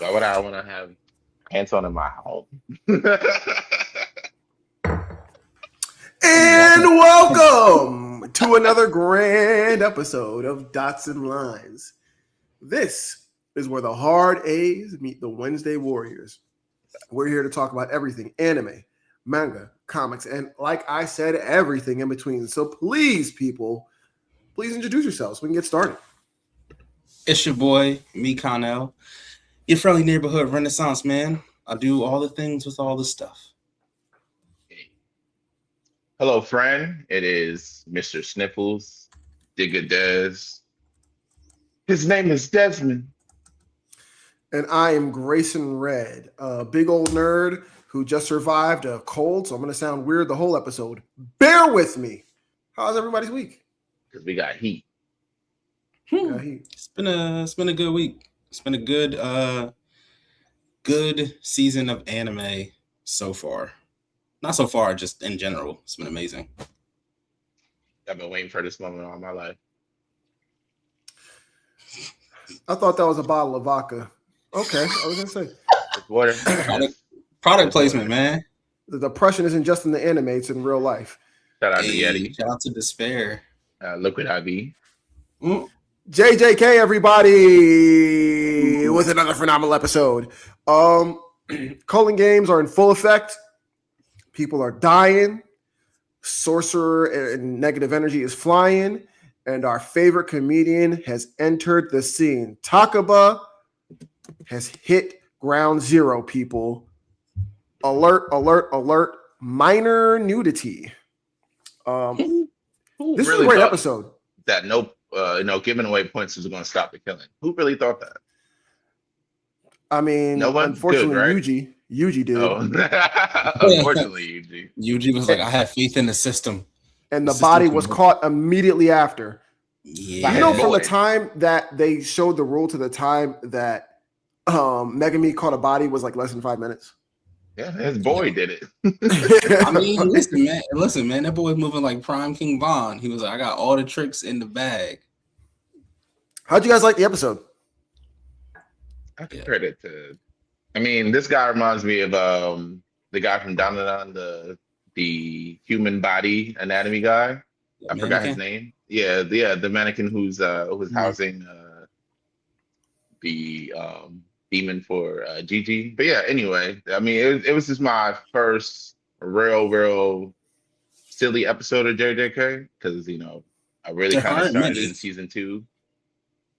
Why would I want to have Anton in my home? And welcome to another grand episode of Dots and Lines. This is where the hard A's meet the Wednesday Warriors. We're here to talk about everything anime, manga, comics, and like I said, everything in between. So please, people, please introduce yourselves so we can get started. It's your boy, me, Connell, your friendly neighborhood Renaissance man. I do all the things with all the stuff. Hello, friend. It is Mr. Sniffles, Digger Des. His name is Desmond. And I am Grayson Red, a big old nerd who just survived a cold, so I'm going to sound weird the whole episode. Bear with me. How's everybody's week? Because we got heat. Got heat. It's been a good week. It's been a good season of anime so far. Not so far, just in general. It's been amazing. I've been waiting for this moment all my life. I thought that was a bottle of vodka. Okay, I was going to say. It's water. Product placement, man. The depression isn't just in the anime, it's in real life. Shout out to Yeti. Shout out to Despair. Liquid IV. JJK, everybody, with another phenomenal episode. Culling games are in full effect. People are dying. Sorcerer and negative energy is flying. And our favorite comedian has entered the scene. Takaba has hit ground zero, people. Alert, alert, alert. Minor nudity. This is a great episode. That giving away points is going to stop the killing. Who really thought that? I mean, no one? Unfortunately, Good, right? Yuji did. Oh. Unfortunately, Yuji. Yuji was like, I have faith in the system. And the body was caught immediately after. Yeah. You know, from the time that they showed the rule to the time that Megami caught a body was like less than 5 minutes. Yeah, his boy did it. I mean, listen, man, that boy was moving like Prime King Bond. He was like, I got all the tricks in the bag. How'd you guys like the episode? I can credit to. I mean, this guy reminds me of the guy from Dandadan, the human body anatomy guy. I forgot his name. Yeah, the mannequin who's housing the demon for Gigi. But yeah, anyway, I mean, it was just my first real silly episode of JJK because I really kind of started in season 2.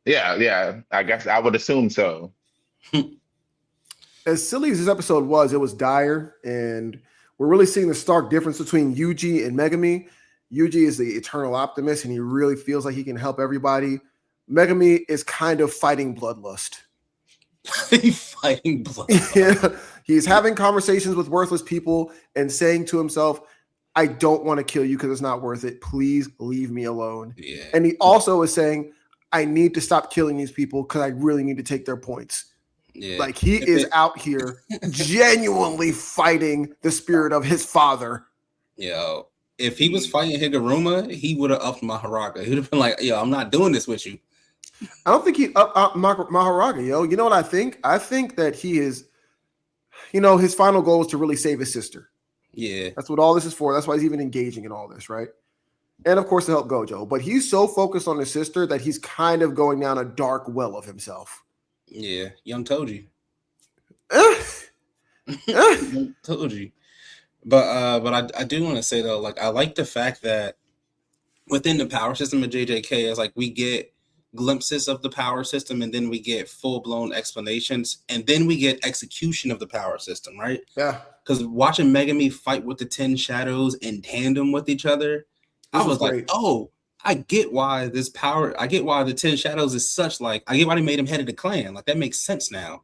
Yeah, I guess I would assume so. As silly as this episode was, it was dire, and we're really seeing the stark difference between Yuji and Megami. Yuji is the eternal optimist, and he really feels like he can help everybody. Megami is kind of fighting bloodlust. Fighting bloodlust. Yeah. He's having conversations with worthless people and saying to himself, I don't want to kill you because it's not worth it. Please leave me alone. Yeah. And he also is saying, I need to stop killing these people because I really need to take their points. Yeah. Like he is out here genuinely fighting the spirit of his father. Yo, if he was fighting Higuruma, he would have upped Maharaga. He would have been like, yo, I'm not doing this with you. I don't think he'd up Maharaga, yo. You know what I think? I think that he is, his final goal is to really save his sister. Yeah. That's what all this is for. That's why he's even engaging in all this, right? And of course to help Gojo. But he's so focused on his sister that he's kind of going down a dark well of himself. Yeah, Young Toji. Young Toji. But I do want to say though, like I like the fact that within the power system of JJK is like we get glimpses of the power system and then we get full-blown explanations and then we get execution of the power system, right? Yeah. Because watching Megami fight with the 10 shadows in tandem with each other, I was like, oh, I get why this power, I get why the 10 shadows is such like, I get why they made him head of the clan. Like that makes sense now.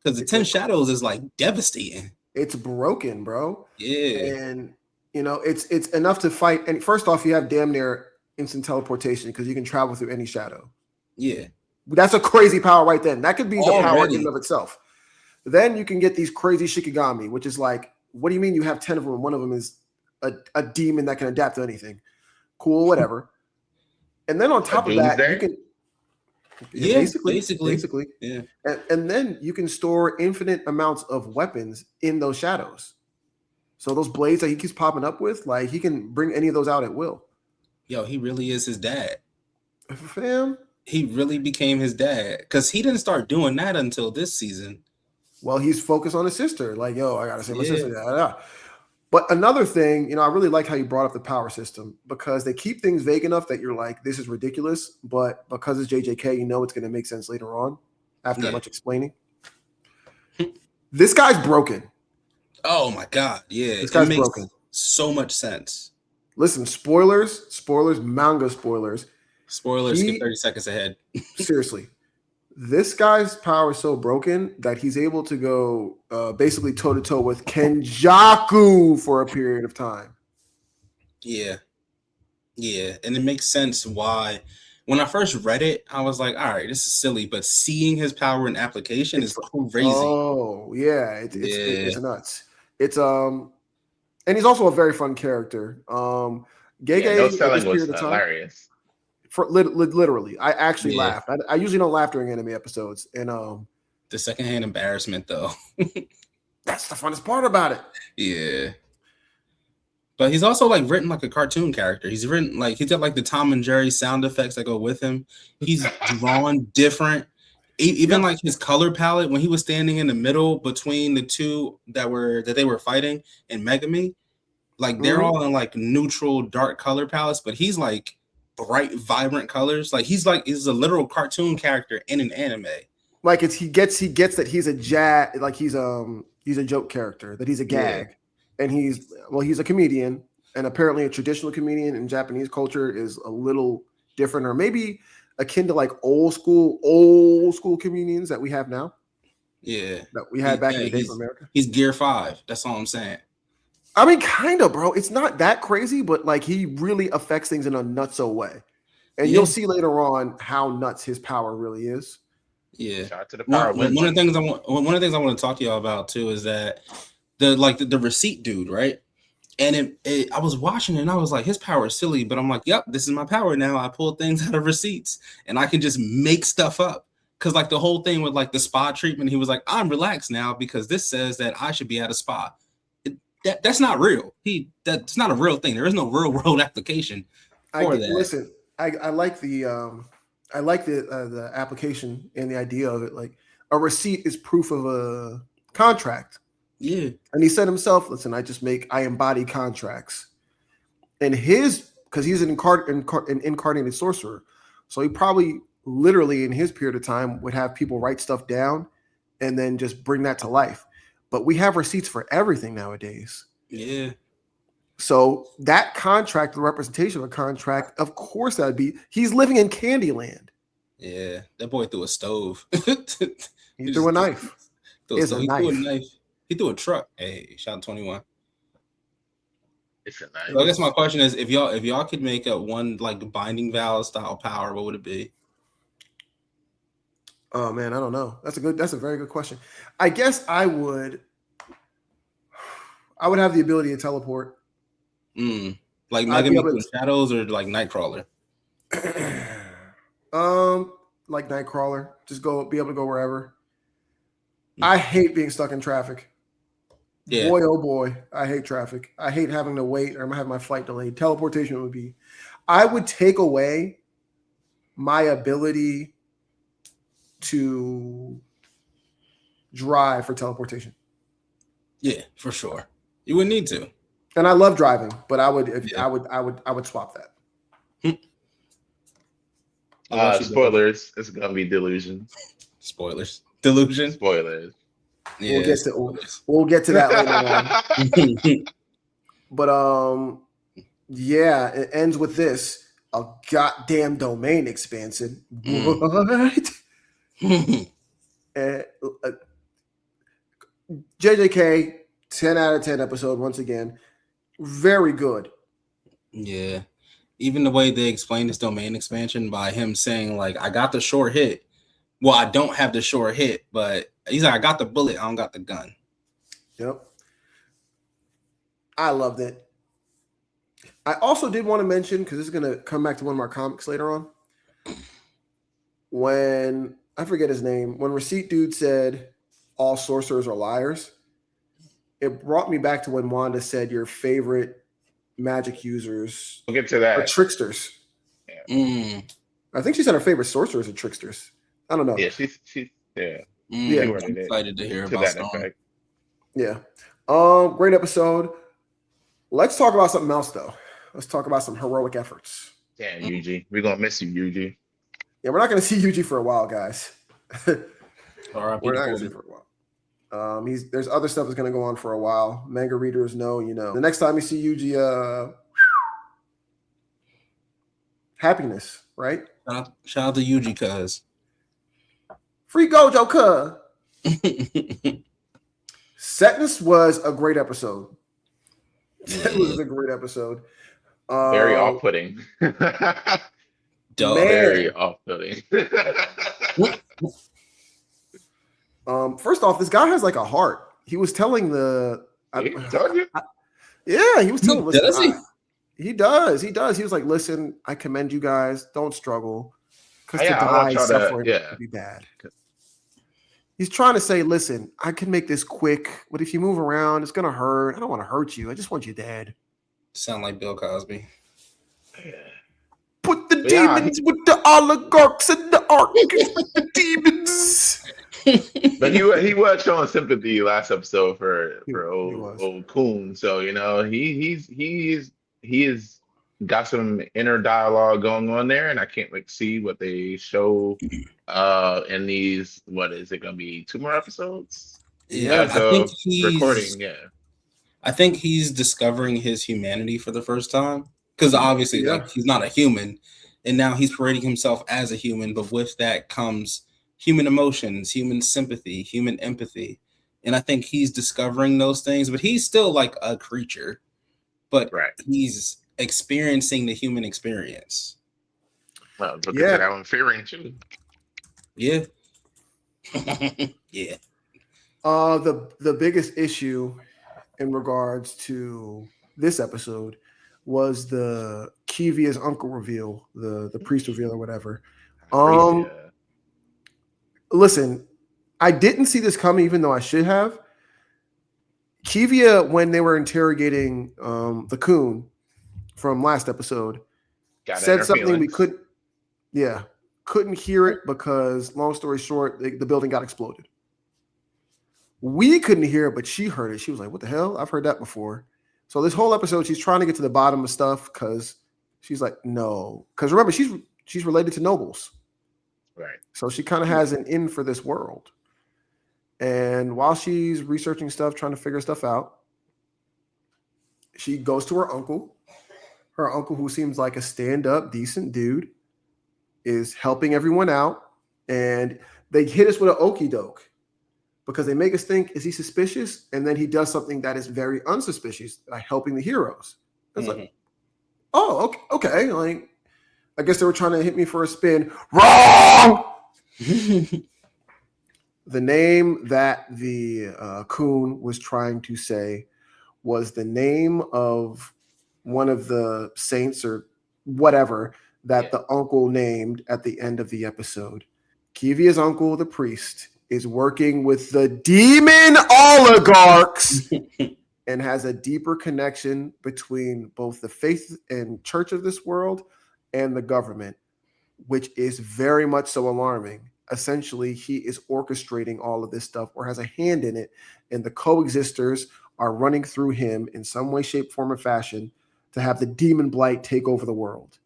Because the 10 shadows is like devastating. It's broken, bro. Yeah. And it's enough to fight. And first off, you have damn near instant teleportation because you can travel through any shadow. Yeah. That's a crazy power right then. That could be the power in and of itself. Then you can get these crazy Shikigami, which is like, what do you mean you have 10 of them and one of them is a demon that can adapt to anything? Cool, whatever. And then on top of that, you can Yeah, basically. Yeah. And then you can store infinite amounts of weapons in those shadows. So those blades that he keeps popping up with, like he can bring any of those out at will. Yo, he really is his dad. Fam. He really became his dad because he didn't start doing that until this season. Well, he's focused on his sister. Like, yo, I gotta save my Yeah. sister. Yeah. But another thing, I really like how you brought up the power system because they keep things vague enough that you're like, this is ridiculous. But because it's JJK, it's going to make sense later on after much explaining. This guy's broken. Oh my God. Yeah. This guy's broken. So much sense. Listen, spoilers, manga spoilers. Spoilers, skip 30 seconds ahead. Seriously. This guy's power is so broken that he's able to go basically toe-to-toe with Kenjaku for a period of time. Yeah. Yeah. And it makes sense why. When I first read it, I was like, all right, this is silly. But seeing his power in application is crazy. Oh, yeah. It's nuts. It's and he's also a very fun character. Gege no selling was hilarious. Literally, I actually laughed. I usually don't laugh during anime episodes, and the secondhand embarrassment though. That's the funnest part about it. Yeah, but he's also like written like a cartoon character. He's written like he's got like the Tom and Jerry sound effects that go with him. He's drawn different. Even like his color palette when he was standing in the middle between the two that they were fighting in Megami, like they're all in like neutral dark color palettes, but he's like bright, vibrant colors. Like he's a literal cartoon character in an anime. Like he gets that he's a joke character, that he's a gag, and he's a comedian, and apparently a traditional comedian in Japanese culture is a little different, or maybe akin to like old school comedians that we have now. Yeah, that we had back in the day from America. He's Gear 5. That's all I'm saying. I mean, kind of, bro. It's not that crazy, but like he really affects things in a nutso way. And you'll see later on how nuts his power really is. Yeah. Shout out to the power. One of the things I want to talk to y'all about too is that the receipt dude, right? And I was watching it and I was like, his power is silly, but I'm like, yep, this is my power now. I pull things out of receipts and I can just make stuff up. Cause like the whole thing with like the spa treatment, he was like, I'm relaxed now because this says that I should be at a spa. That's not real. That's not a real thing. There is no real world application for that. Listen, I like the application and the idea of it. Like a receipt is proof of a contract. Yeah. And he said himself, listen, I embody contracts. And because he's an incarnated sorcerer. So he probably literally in his period of time would have people write stuff down and then just bring that to life. But we have receipts for everything nowadays. Yeah. So that contract, the representation of a contract, of course he's living in Candyland. Yeah. That boy threw a stove. He threw a knife. He threw a knife. He threw a truck. Hey, shout out 21. It's a knife. So I guess my question is, if y'all could make up one like binding vow style power, what would it be? Oh man, I don't know. That's a very good question. I guess I would have the ability to teleport. Like Megami Shadows or like Nightcrawler? Like Nightcrawler. Just be able to go wherever. I hate being stuck in traffic. Yeah. Boy, oh boy, I hate traffic. I hate having to wait or have my flight delayed. Teleportation would be. I would take away my ability to drive for teleportation. Yeah, for sure. You wouldn't need to. And I love driving, but I would swap that. Spoilers. It's gonna be delusion. Spoilers. Delusion. Spoilers. Yeah, we'll get to that later on. But yeah, it ends with this. A goddamn domain expansion. What? JJK, 10 out of 10 episode once again. Very good. Yeah. Even the way they explain this domain expansion by him saying, like, I got the short hit. Well, I don't have the short hit, but he's like, I got the bullet, I don't got the gun. Yep. I loved it. I also did want to mention, because this is going to come back to one of our comics later on. when I forget his name, when Receipt Dude said all sorcerers are liars, it brought me back to when Wanda said your favorite magic users We'll get to are that. tricksters. I think she said her favorite sorcerers are tricksters. I don't know. Yeah, she's yeah. Yeah. I'm excited to hear To about that Storm. effect. Yeah. Great episode. Let's talk about something else though. Let's talk about some heroic efforts. Damn, Yuji. We're gonna miss you, Yuji. Yeah, we're not gonna see Yuji for a while, guys. R.I.P. We're not gonna to see Kobe. for a while. There's other stuff that's gonna go on for a while. Manga readers know, the next time you see Yuji, happiness, right? Shout out to Yuji, cuz. Free Gojo, cuz. Setness was a great episode. It was a great episode. Very off-putting. Very off-putting. First off, this guy has like a heart. He was telling He told you? Yeah, he was telling. Does he? He does. He does. He was like, "Listen, I commend you guys. Don't struggle, because Yeah, to I want die y'all to- suffering yeah. would be bad." He's trying to say, "Listen, I can make this quick, but if you move around, it's gonna hurt. I don't want to hurt you. I just want you dead." Sound like Bill Cosby. Put the But yeah, demons with the oligarchs and the arc. The demons. But he was showing sympathy last episode for He was. old Coon. So he's got some inner dialogue going on there, and I can't wait to see what they show in these. What is it gonna be? 2 more episodes? Yeah, So I think he's recording. Yeah, I think he's discovering his humanity for the first time. Because obviously, like, he's not a human, and now he's parading himself as a human, but with that comes human emotions, human sympathy, human empathy. And I think he's discovering those things, but he's still like a creature, but he's experiencing the human experience. well, look at that one, Frieren too. Yeah. Yeah. The biggest issue in regards to this episode was the Kivia's uncle reveal, the priest reveal or whatever. Listen, I didn't see this coming, even though I should have. Kivia, when they were interrogating the coon from last episode, said something we couldn't hear it because, long story short, the building got exploded. We couldn't hear it, but she heard it. She was like, "What the hell? I've heard that before." So this whole episode, she's trying to get to the bottom of stuff because she's like, no. Because remember, she's related to nobles. Right. So she kind of has an in for this world. And while she's researching stuff, trying to figure stuff out, she goes to her uncle. Her uncle, who seems like a stand-up, decent dude, is helping everyone out. And they hit us with an okie doke because they make us think, is he suspicious? And then he does something that is very unsuspicious by helping the heroes. It's like, oh, okay. Like, I guess they were trying to hit me for a spin. Wrong! The name that the coon was trying to say was the name of one of the saints or whatever that the uncle named at the end of the episode. Kivia's uncle, the priest, is working with the demon oligarchs and has a deeper connection between both the faith and church of this world and the government, which is very much so alarming. Essentially, he is orchestrating all of this stuff or has a hand in it, and the coexisters are running through him in some way, shape, form, or fashion to have the demon blight take over the world,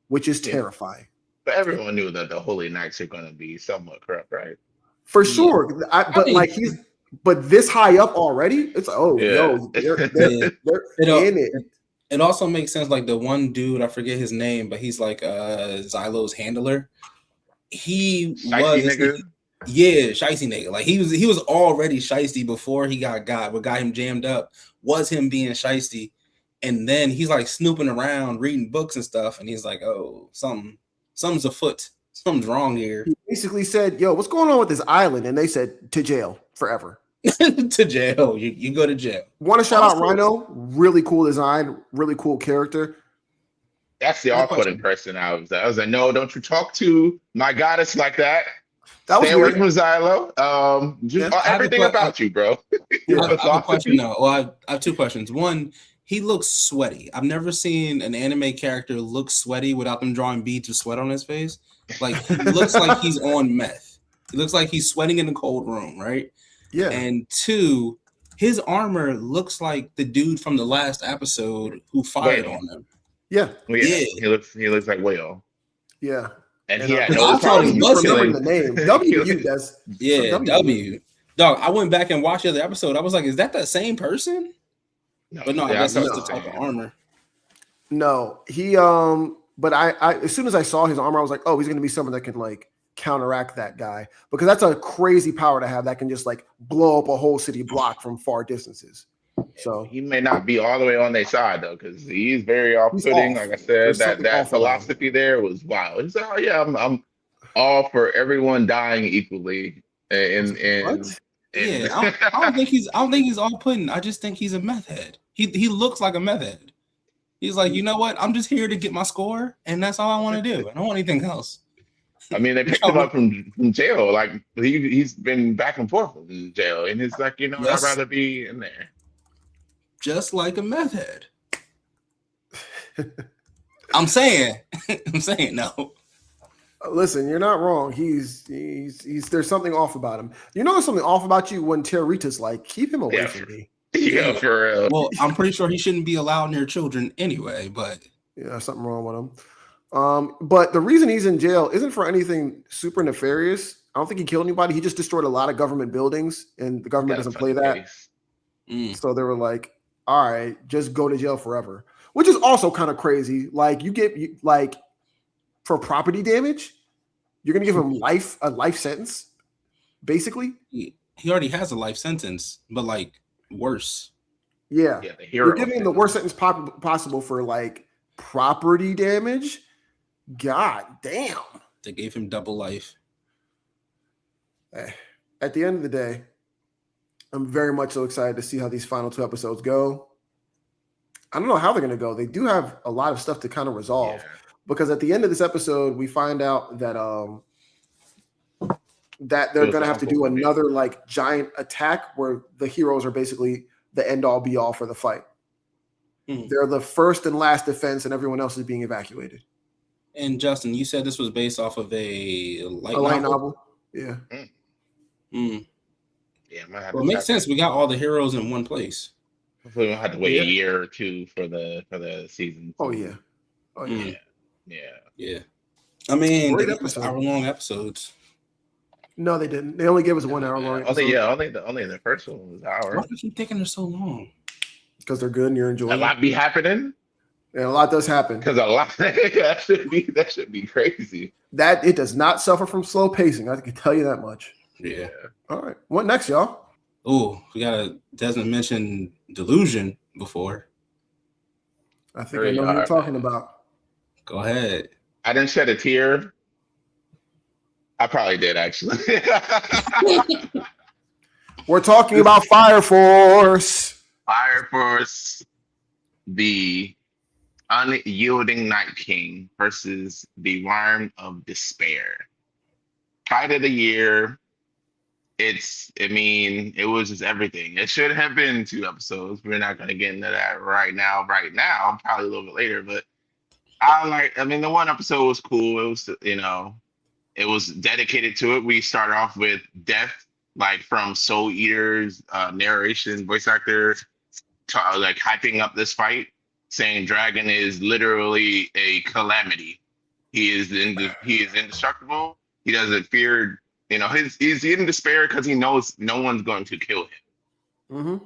which is terrifying. But everyone knew that the Holy Knights are going to be somewhat corrupt, right? For sure. But this high up already, it's they're in it. It also makes sense. Like the one dude, I forget his name, but he's like Xylo's handler. Shiesty nigga. Like he was already shiesty before he got. What got him jammed up was him being shiesty, and then he's like snooping around, reading books and stuff, and he's like, "Oh, something's afoot. Something's wrong here." He basically said, "Yo, what's going on with this island?" And they said, "To jail forever." To jail. You go to jail. Want to shout out Rhino? Really cool design, really cool character. That's the Other off-putting question. person. I was like, no, don't you talk to my goddess like that. That was Stay away weird. from Xylo. Just Yeah. I have a everything about you, bro. Your Yeah. I have a question philosophy. though. Well, I have two questions. One, he looks sweaty. I've never seen an anime character look sweaty without them drawing beads of sweat on his face. Like he looks like he's on meth. He looks like he's sweating in a cold room, right? Yeah. And two, his armor looks like the dude from the last episode who fired Whale. on him. Yeah. Well, yeah, he looks like Whale. Yeah. And And he had Because no I thought he problem was remembering killing. the name. W. killing- That's Yeah, W. Dog, I went back and watched the other episode. I was like, is that the same person? No, But no, I yeah, guess thought it's it the was type of him. armor. No, he but I as soon as I saw his armor, I was like, oh, he's gonna be someone that can like counteract that guy because that's a crazy power to have that can just like blow up a whole city block from far distances. So He may not be all the way on their side though, because he's very off-putting. off. Like I said, There's that something off about him. philosophy there was wild. He's like, oh yeah, I'm all for everyone dying equally. And What? Yeah, I don't think he's all putting. I just think he's a meth head. He looks like a meth head. He's like, you know what? I'm just here to get my score, and that's all I want to do. I don't want anything else. I mean, they picked him up from jail. Like he's been back and forth in jail, and it's like, you know, Yes. I'd rather be in there. Just like a meth head. I'm saying no. Listen, you're not wrong. He's there's something off about him. You know there's something off about you when Territa's like, keep him away Yeah. from me. Yeah, for real. Well, I'm pretty sure he shouldn't be allowed near children anyway, but Yeah, there's something wrong with him. But the reason he's in jail isn't for anything super nefarious. I don't think he killed anybody. He just destroyed a lot of government buildings, and the government doesn't play that. So they were like, all right, just go to jail forever, which is also kind of crazy. Like like for property damage, you're going to give him a life sentence, basically. he already has a life sentence, but like worse. Yeah. Yeah, the hero. You're giving him the worst sentence possible for like property damage. God damn. They gave him double life. At the end of the day, I'm very much so excited to see how these final 2 episodes go. I don't know how they're going to go. They do have a lot of stuff to kind of resolve because at the end of this episode, we find out that that they're going to have to do another like giant attack where the heroes are basically the end all be all for the fight. They're the first and last defense, and everyone else is being evacuated. And Justin, you said this was based off of a light novel. Yeah. Yeah, might have Well, to it makes check sense. We got all the heroes in one place. Hopefully, we'll have to wait a year or two for the season. Oh yeah. Oh yeah. Yeah. I mean, Great they gave us episode. hour-long episodes. No, they didn't. They only gave us 1 hour long. Only the first one was an hour. Why do you keep taking it so long? Because they're good and you're enjoying A it. lot be happening And a lot does happen. because a lot that should be crazy. That it does not suffer from slow pacing. I can tell you that much. Yeah. All right. What next, y'all? Oh, we gotta. Desmond mentioned delusion before. I think I know what you're talking about. Go ahead. I didn't shed a tear. I probably did actually. We're talking about Fire Force. Fire Force, the unyielding Night King versus the Worm of Despair. Fight of the year. It was just everything. It should have been 2 episodes. We're not going to get into that right now, probably a little bit later. But the 1 episode was cool. It was, it was dedicated to it. We started off with Death, like from Soul Eater's narration, voice actor, like hyping up this fight, saying Dragon is literally a calamity. He is indestructible. He doesn't fear. He's in despair because he knows no one's going to kill him.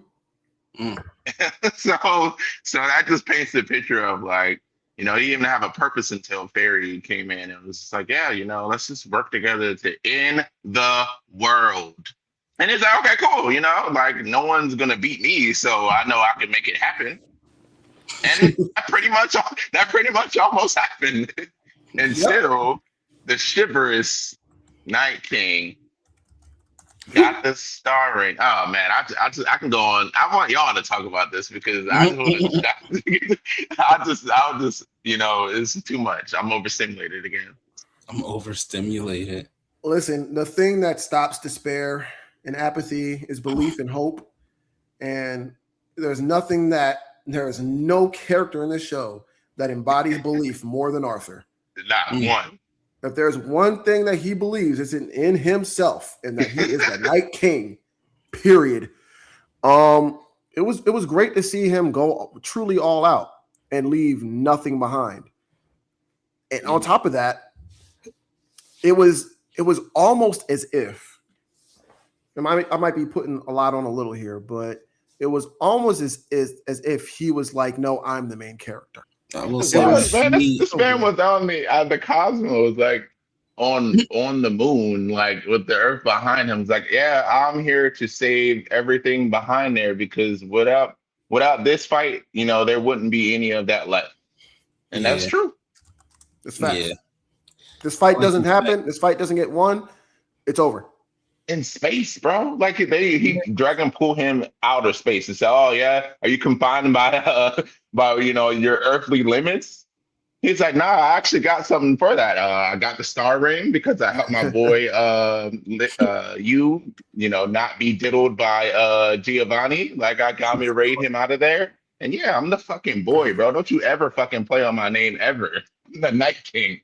So that just paints the picture of like, he didn't even have a purpose until Fairy came in. It was just like, let's just work together to end the world. And it's like, okay, cool. Like no one's gonna beat me, so I know I can make it happen. And that pretty much almost happened. And still, the chivalrous Night King Got the star ring. Oh man, I can go on. I want y'all to talk about this because I just want to. I would just it's too much. I'm overstimulated again. I'm overstimulated. Listen, the thing that stops despair and apathy is belief and hope. And there is no character in this show that embodies belief more than Arthur. Not one. If there's one thing that he believes, it's in himself, and that he is the Night King. Period. It was great to see him go truly all out and leave nothing behind. And on top of that, it was almost as if, I might be putting a lot on a little here, but it was almost as if he was like, "No, I'm the main character." I will say, Man, this man was on the cosmos, like on the moon, like with the Earth behind him. It's like, yeah, I'm here to save everything behind there because without this fight, there wouldn't be any of that left, and that's true. It's fact. Yeah. This fight doesn't happen. This fight doesn't get won. It's over. In space, bro. Like he Dragon pull him outer space and say, "Oh yeah, are you confined by your earthly limits?" He's like, "Nah, I actually got something for that. I got the star ring because I helped my boy not be diddled by Giovanni. Like I got me to raid him out of there. And yeah, I'm the fucking boy, bro. Don't you ever fucking play on my name ever. I'm the Night King."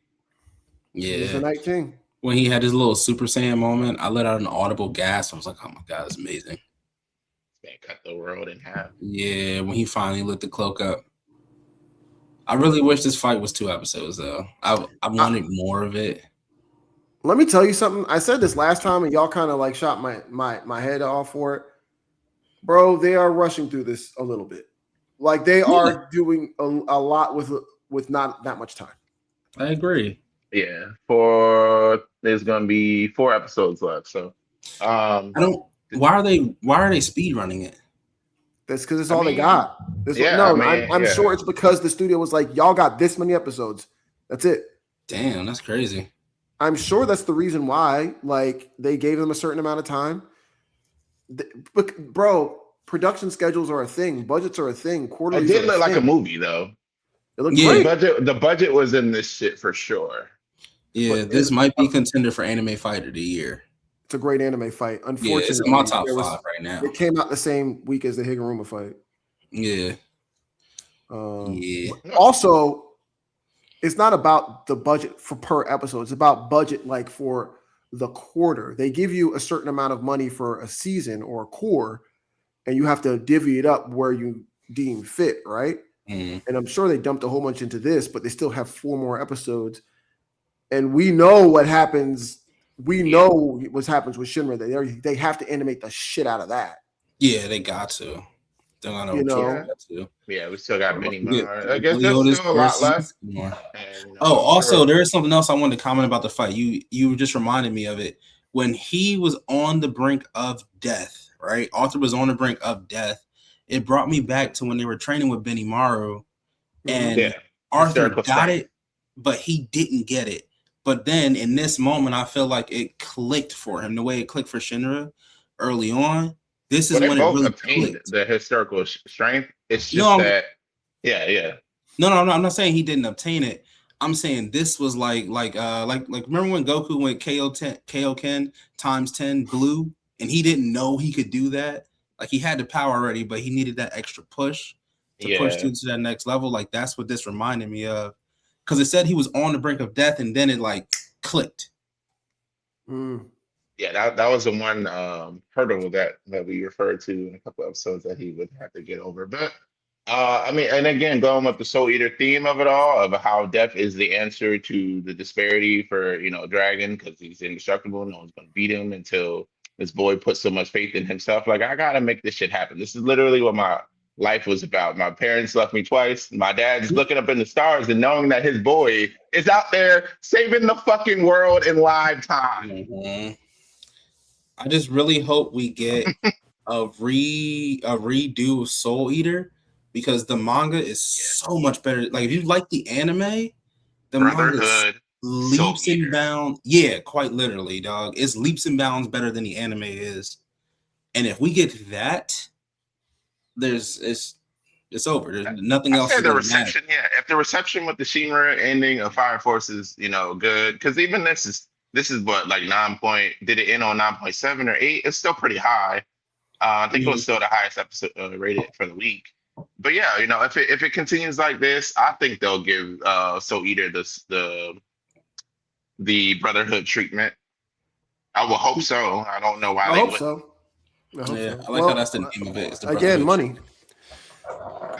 Yeah, he's the Night King. When he had his little Super Saiyan moment, I let out an audible gasp. I was like, "Oh my god, it's amazing!" Man, cut the world in half. Yeah, when he finally lit the cloak up. I really wish this fight was 2 episodes though. I wanted more of it. Let me tell you something. I said this last time, and y'all kind of like shot my head off for it, bro. They are rushing through this a little bit. Like they are doing a lot with not that much time. I agree. Yeah, there's gonna be 4 episodes left. So, I don't. Why are they speed running it? That's because it's all they got. I'm sure it's because the studio was like, "Y'all got this many episodes. That's it." Damn, that's crazy. I'm sure that's the reason why. Like they gave them a certain amount of time. But bro, production schedules are a thing. Budgets are a thing. Quarterly. It did look like a movie though. It looked great. The budget was in this shit for sure. Yeah, this might be contender for anime fight of the year. It's a great anime fight. Unfortunately, it's in my top 5 right now. It came out the same week as the Higuruma fight. Yeah. Also, it's not about the budget for per episode. It's about budget like for the quarter. They give you a certain amount of money for a season or a core, and you have to divvy it up where you deem fit, right? And I'm sure they dumped a whole bunch into this, but they still have 4 more episodes. And we know what happens. We know what happens with Shinra. They have to animate the shit out of that. Yeah, they got to. They're gonna Yeah, we still got many more. I guess there's still a lot left. Also, there is something else I wanted to comment about the fight. You just reminded me of it. When he was on the brink of death, right? Arthur was on the brink of death. It brought me back to when they were training with Benimaru, and Arthur got it, but he didn't get it. But then in this moment, I feel like it clicked for him the way it clicked for Shinra early on. This is when it really clicked. The historical strength. It's just No, I'm not saying he didn't obtain it. I'm saying this was like remember when Goku went Kaioken times 10 blue, and he didn't know he could do that. Like he had the power already, but he needed that extra push to push to that next level. Like that's what this reminded me of. Because it said he was on the brink of death, and then it like clicked. Yeah, that was the one hurdle that we referred to in a couple episodes that he would have to get over. But I mean, and again, going with the Soul Eater theme of it all, of how death is the answer to the disparity for Dragon, because he's indestructible. No one's gonna beat him until this boy puts so much faith in himself. Like, I gotta make this shit happen. This is literally what my life was about. My parents left me twice. My dad's looking up in the stars and knowing that his boy is out there saving the fucking world in live time. I just really hope we get a redo of Soul Eater, because the manga is so much better. Like if you like the anime, the manga is leaps and bounds. Yeah, quite literally, dog. It's leaps and bounds better than the anime is. And if we get that, it's over. There's nothing I else said is the gonna matter. reception, yeah. If the reception with the Shinra ending of Fire Force is, good, because even this is what, like 9 point, did it end on 9.7 or 8? It's still pretty high. I think it was still the highest episode rated for the week. But yeah, if it continues like this, I think they'll give Soul Eater the Brotherhood treatment. I will hope so. I don't know why I they hope would. so. I like how that's the name of it. It's the again, Brotherhood. money.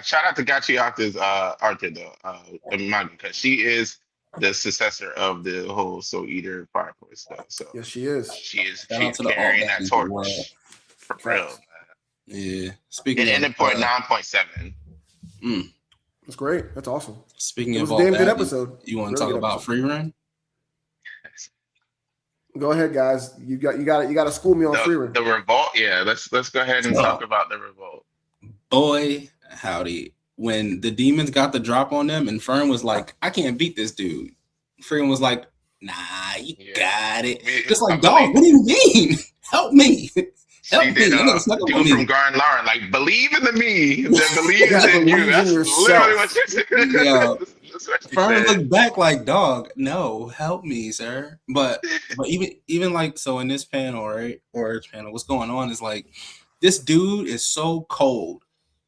Shout out to Gachi Arthur though, because she is the successor of the whole Soul Eater Fire Force stuff. So Yes, she is. she's Shout out to the carrying alt that baddies torch world. for real. Yeah. It Speaking ended of point 9.7. That's great. That's awesome. Speaking It was of a damn alt good baddies, episode. you want to Really talk good about episode. Frieren? Go ahead, guys. You got to school me on Frieren. The revolt. Yeah, let's go ahead and talk about the revolt. Boy, howdy. When the demons got the drop on them and Fern was like, I can't beat this dude. Frieren was like, nah, you got it. Just like, dog, what do you mean? Help me. Help me. Dude from Garden Lauren, like, believe in the me that believes in you. That's literally what she said. Yeah. Fern looked back like, dog, no, help me, sir. But even like, so in this panel, right, or panel, what's going on is like, this dude is so cold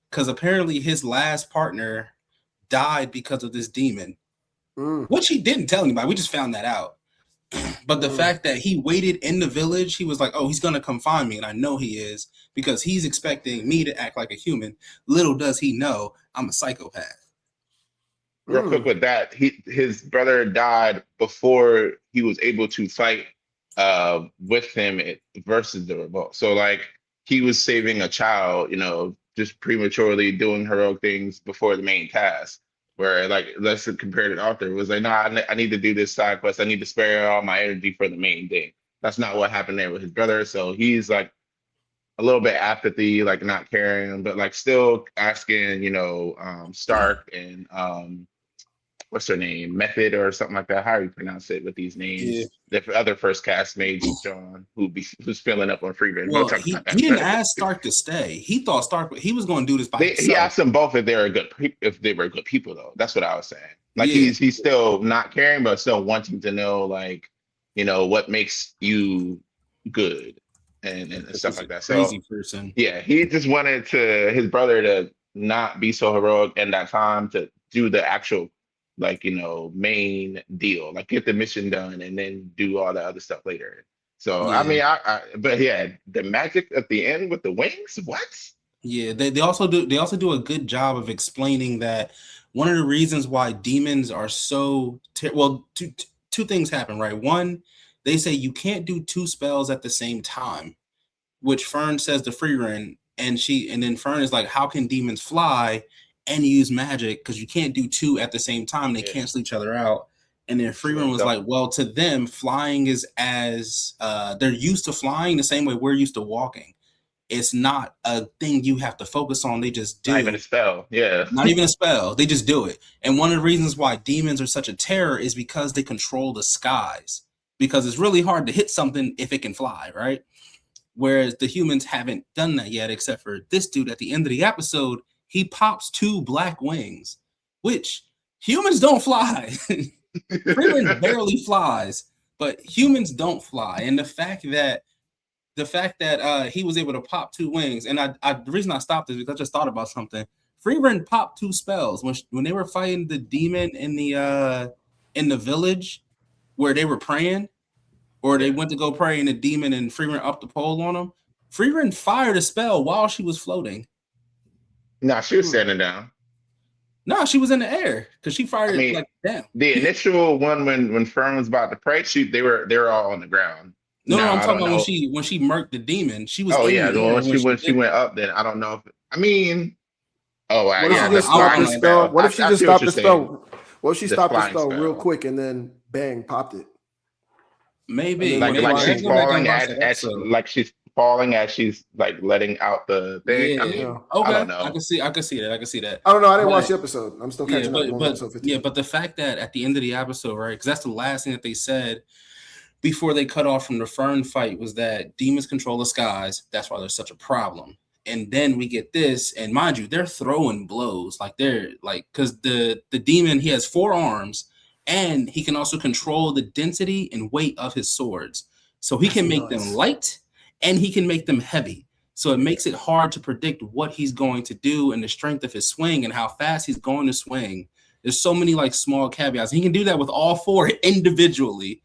because apparently his last partner died because of this demon, which he didn't tell anybody. We just found that out. But the fact that he waited in the village, he was like, oh, he's going to come find me. And I know he is because he's expecting me to act like a human. Little does he know I'm a psychopath. Real quick with that, his brother died before he was able to fight with him versus the revolt. So like he was saving a child, just prematurely doing heroic things before the main task. Where like let's compare it to Arthur, it was like, nah, I need to do this side quest. I need to spare all my energy for the main thing. That's not what happened there with his brother. So he's like a little bit apathy, like not caring, but like still asking, Stark and what's her name, Method or something like that. How do you pronounce it with these names? Yeah. The other first castmates, John, who's filling up on Frieren. Well, he didn't ask Stark to stay. He thought he was going to do this by himself. He asked them both if they were good people, though. That's what I was saying. Like he's still not caring, but still wanting to know, like, what makes you good and stuff like that. Crazy person. Yeah, he just wanted his brother to not be so heroic in that time to do the actual, like, main deal, like get the mission done and then do all the other stuff later. So I mean, but yeah, the magic at the end with the wings, what? Yeah, they also do a good job of explaining that one of the reasons why demons are so two things happen, right? One, they say you can't do two spells at the same time, which Fern says to Frieren, and then Fern is like, how can demons fly and use magic? Because you can't do two at the same time. They cancel each other out. And then Frieren was like, well, to them, flying is as they're used to flying the same way we're used to walking. It's not a thing you have to focus on. They just do. Not even a spell. Yeah. Not even a spell. They just do it. And one of the reasons why demons are such a terror is because they control the skies. Because it's really hard to hit something if it can fly, right? Whereas the humans haven't done that yet, except for this dude at the end of the episode. He pops 2 black wings, which humans don't fly. Frieren barely flies, but humans don't fly. And the fact that he was able to pop 2 wings, and the reason I stopped is because I just thought about something. Frieren popped 2 spells when they were fighting the demon in the village where they were praying, or they went to go pray, and the demon and Frieren upped the pole on them. Frieren fired a spell while she was floating. No, she was standing down. No, she was in the air because she fired it like down. The initial one when Fern was about to pray, they were all on the ground. No, I'm talking about when she murked the demon. She was. Oh yeah, when she went up, then I don't know if what if she just stopped the spell? What if she just stopped the spell? What if she stopped the spell real quick and then bang popped it? Maybe like she's falling like she's falling as she's like letting out the thing. I Yeah. mean, Yeah. I Okay. don't know. I can see that. I can see that. I don't know. I didn't watch But the episode. I'm still yeah, catching up. I'm on episode 15. but the fact that at the end of the episode, right? Because that's the last thing that they said before they cut off from the Fern fight was that demons control the skies. That's why there's such a problem. And then we get this, and mind you, they're throwing blows like they're like because the demon he has 4 arms, and he can also control the density and weight of his swords. So he can make them light, and he can make them heavy. So it makes it hard to predict what he's going to do and the strength of his swing and how fast he's going to swing. There's so many like small caveats. He can do that with all 4 individually.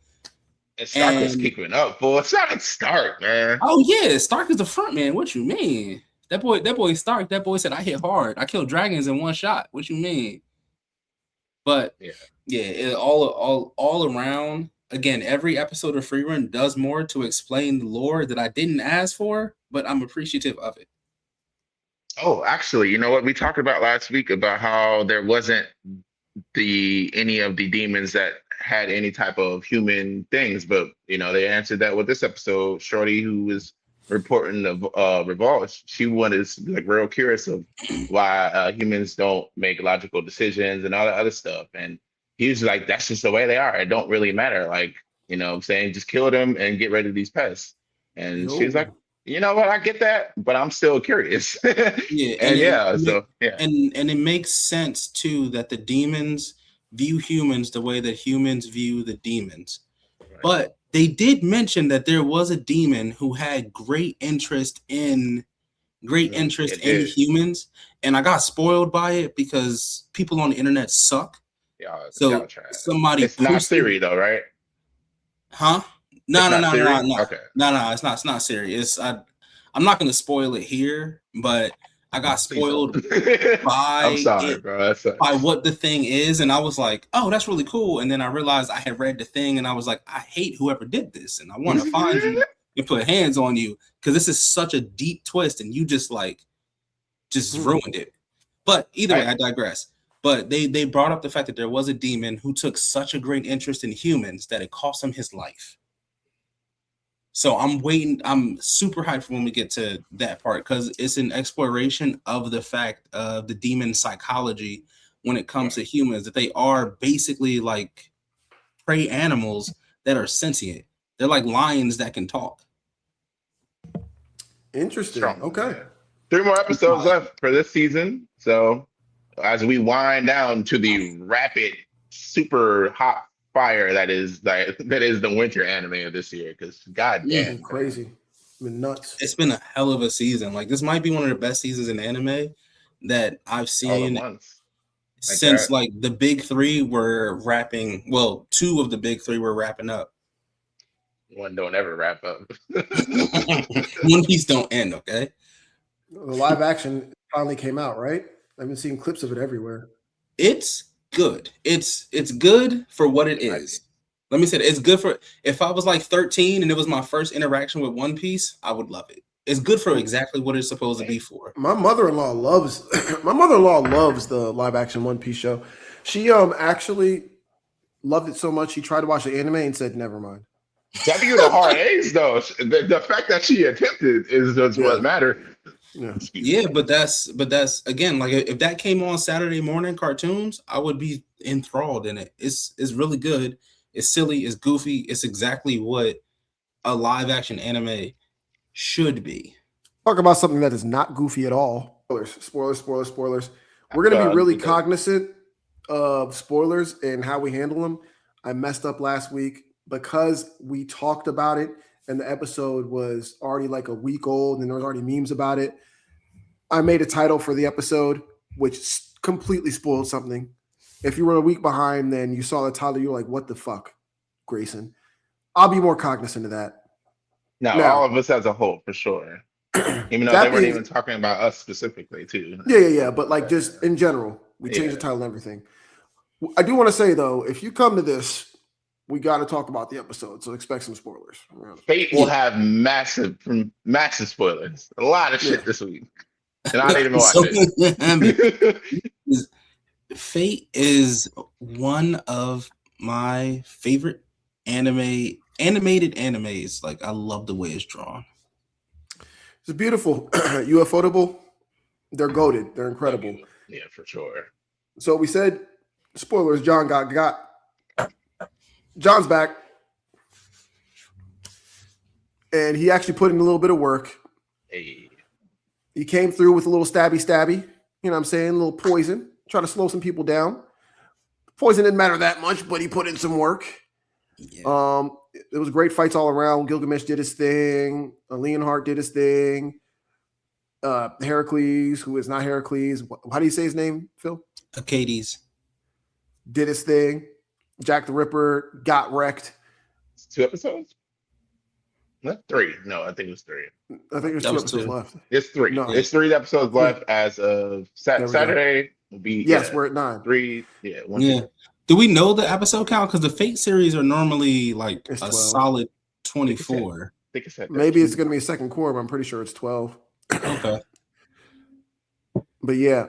And Stark was keeping up, boy. It's not like Stark, man. Oh yeah, Stark is the front man. What you mean? That boy Stark. That boy said, "I hit hard. I killed dragons in 1 shot." What you mean? But all around. Again, every episode of Frieren does more to explain the lore that I didn't ask for, but I'm appreciative of it. Oh, actually, you know what we talked about last week about how there wasn't any of the demons that had any type of human things, but they answered that with this episode. Shorty, who was reporting the revolt, she was like real curious of why humans don't make logical decisions and all that other stuff, and he was like, that's just the way they are. It don't really matter. Like, what I'm saying, just kill them and get rid of these pests. And she was like, you know what, I get that, but I'm still curious. Yeah, and it makes sense too that the demons view humans the way that humans view the demons. Right. But they did mention that there was a demon who had great interest in humans, and I got spoiled by it because people on the internet suck. Yeah, so somebody it's not Siri though, right? Huh? No. Okay. No, it's not serious. I'm not gonna spoil it here, but I got spoiled by I'm sorry, bro. By what the thing is, and I was like, oh, that's really cool. And then I realized I had read the thing, and I was like, I hate whoever did this, and I want to find you and put hands on you because this is such a deep twist, and you just ruined it. But either way, I digress. But they brought up the fact that there was a demon who took such a great interest in humans that it cost him his life. So I'm waiting. I'm super hyped when we get to that part because it's an exploration of the fact of the demon psychology when it comes to humans, that they are basically like prey animals that are sentient. They're like lions that can talk. Interesting. Okay. 3 more episodes left for this season. So as we wind down to the rapid, super hot fire that is the winter anime of this year, because goddamn, crazy, been nuts. It's been a hell of a season. Like this might be one of the best seasons in anime that I've seen since like the big 3 were wrapping. Well, 2 of the big 3 were wrapping up. One don't ever wrap up. One Piece don't end. Okay. The live action finally came out, right? I've been seeing clips of it everywhere. It's good. It's good for what it is. Let me say that it's good for. If I was like 13 and it was my first interaction with One Piece, I would love it. It's good for exactly what it's supposed to be for. My mother-in-law loves the live action One Piece show. She actually loved it so much she tried to watch the anime and said never mind. W the hard A's though. The fact that she attempted is just what mattered. Yeah, but that's again, like if that came on Saturday morning cartoons, I would be enthralled in it. It's really good. It's silly. It's goofy. It's exactly what a live action anime should be. Talk about something that is not goofy at all. Spoilers. We're going to be really cognizant of spoilers and how we handle them. I messed up last week because we talked about it and the episode was already like a week old and there was already memes about it. I made a title for the episode, which completely spoiled something. If you were a week behind, then you saw the title, you're like, what the fuck, Grayson? I'll be more cognizant of that. Now, all of us as a whole, for sure. Even though they weren't even talking about us specifically, too. Yeah. But like just in general, we changed the title and everything. I do want to say, though, if you come to this, we got to talk about the episode, so expect some spoilers. Fate will have massive spoilers. A lot of shit this week. And I didn't even watch it. Fate is one of my favorite animated animes. Like, I love the way it's drawn. It's beautiful. UFOtable. They're goated. They're incredible. Yeah, for sure. So we said, spoilers. John got. John's back, and he actually put in a little bit of work. Hey. He came through with a little stabby. You know what I'm saying? A little poison. Try to slow some people down. Poison didn't matter that much, but he put in some work. Yeah. It was great fights all around. Gilgamesh did his thing. Leonhardt did his thing. Heracles, who is not Heracles. How do you say his name, Phil? Acades. Did his thing. Jack the Ripper got wrecked. It's 2 episodes? Not 3. No, I think it was 3. I think there's 2 episodes left. It's 3. No. It's 3 episodes left as of Saturday. Will be, we're at 9. 3. Yeah. 1, yeah. 2. Do we know the episode count? Because the Fate series are normally like it's a 12. Solid 24. I think it's maybe it's going to be a second quarter, but I'm pretty sure it's 12. Okay. But yeah,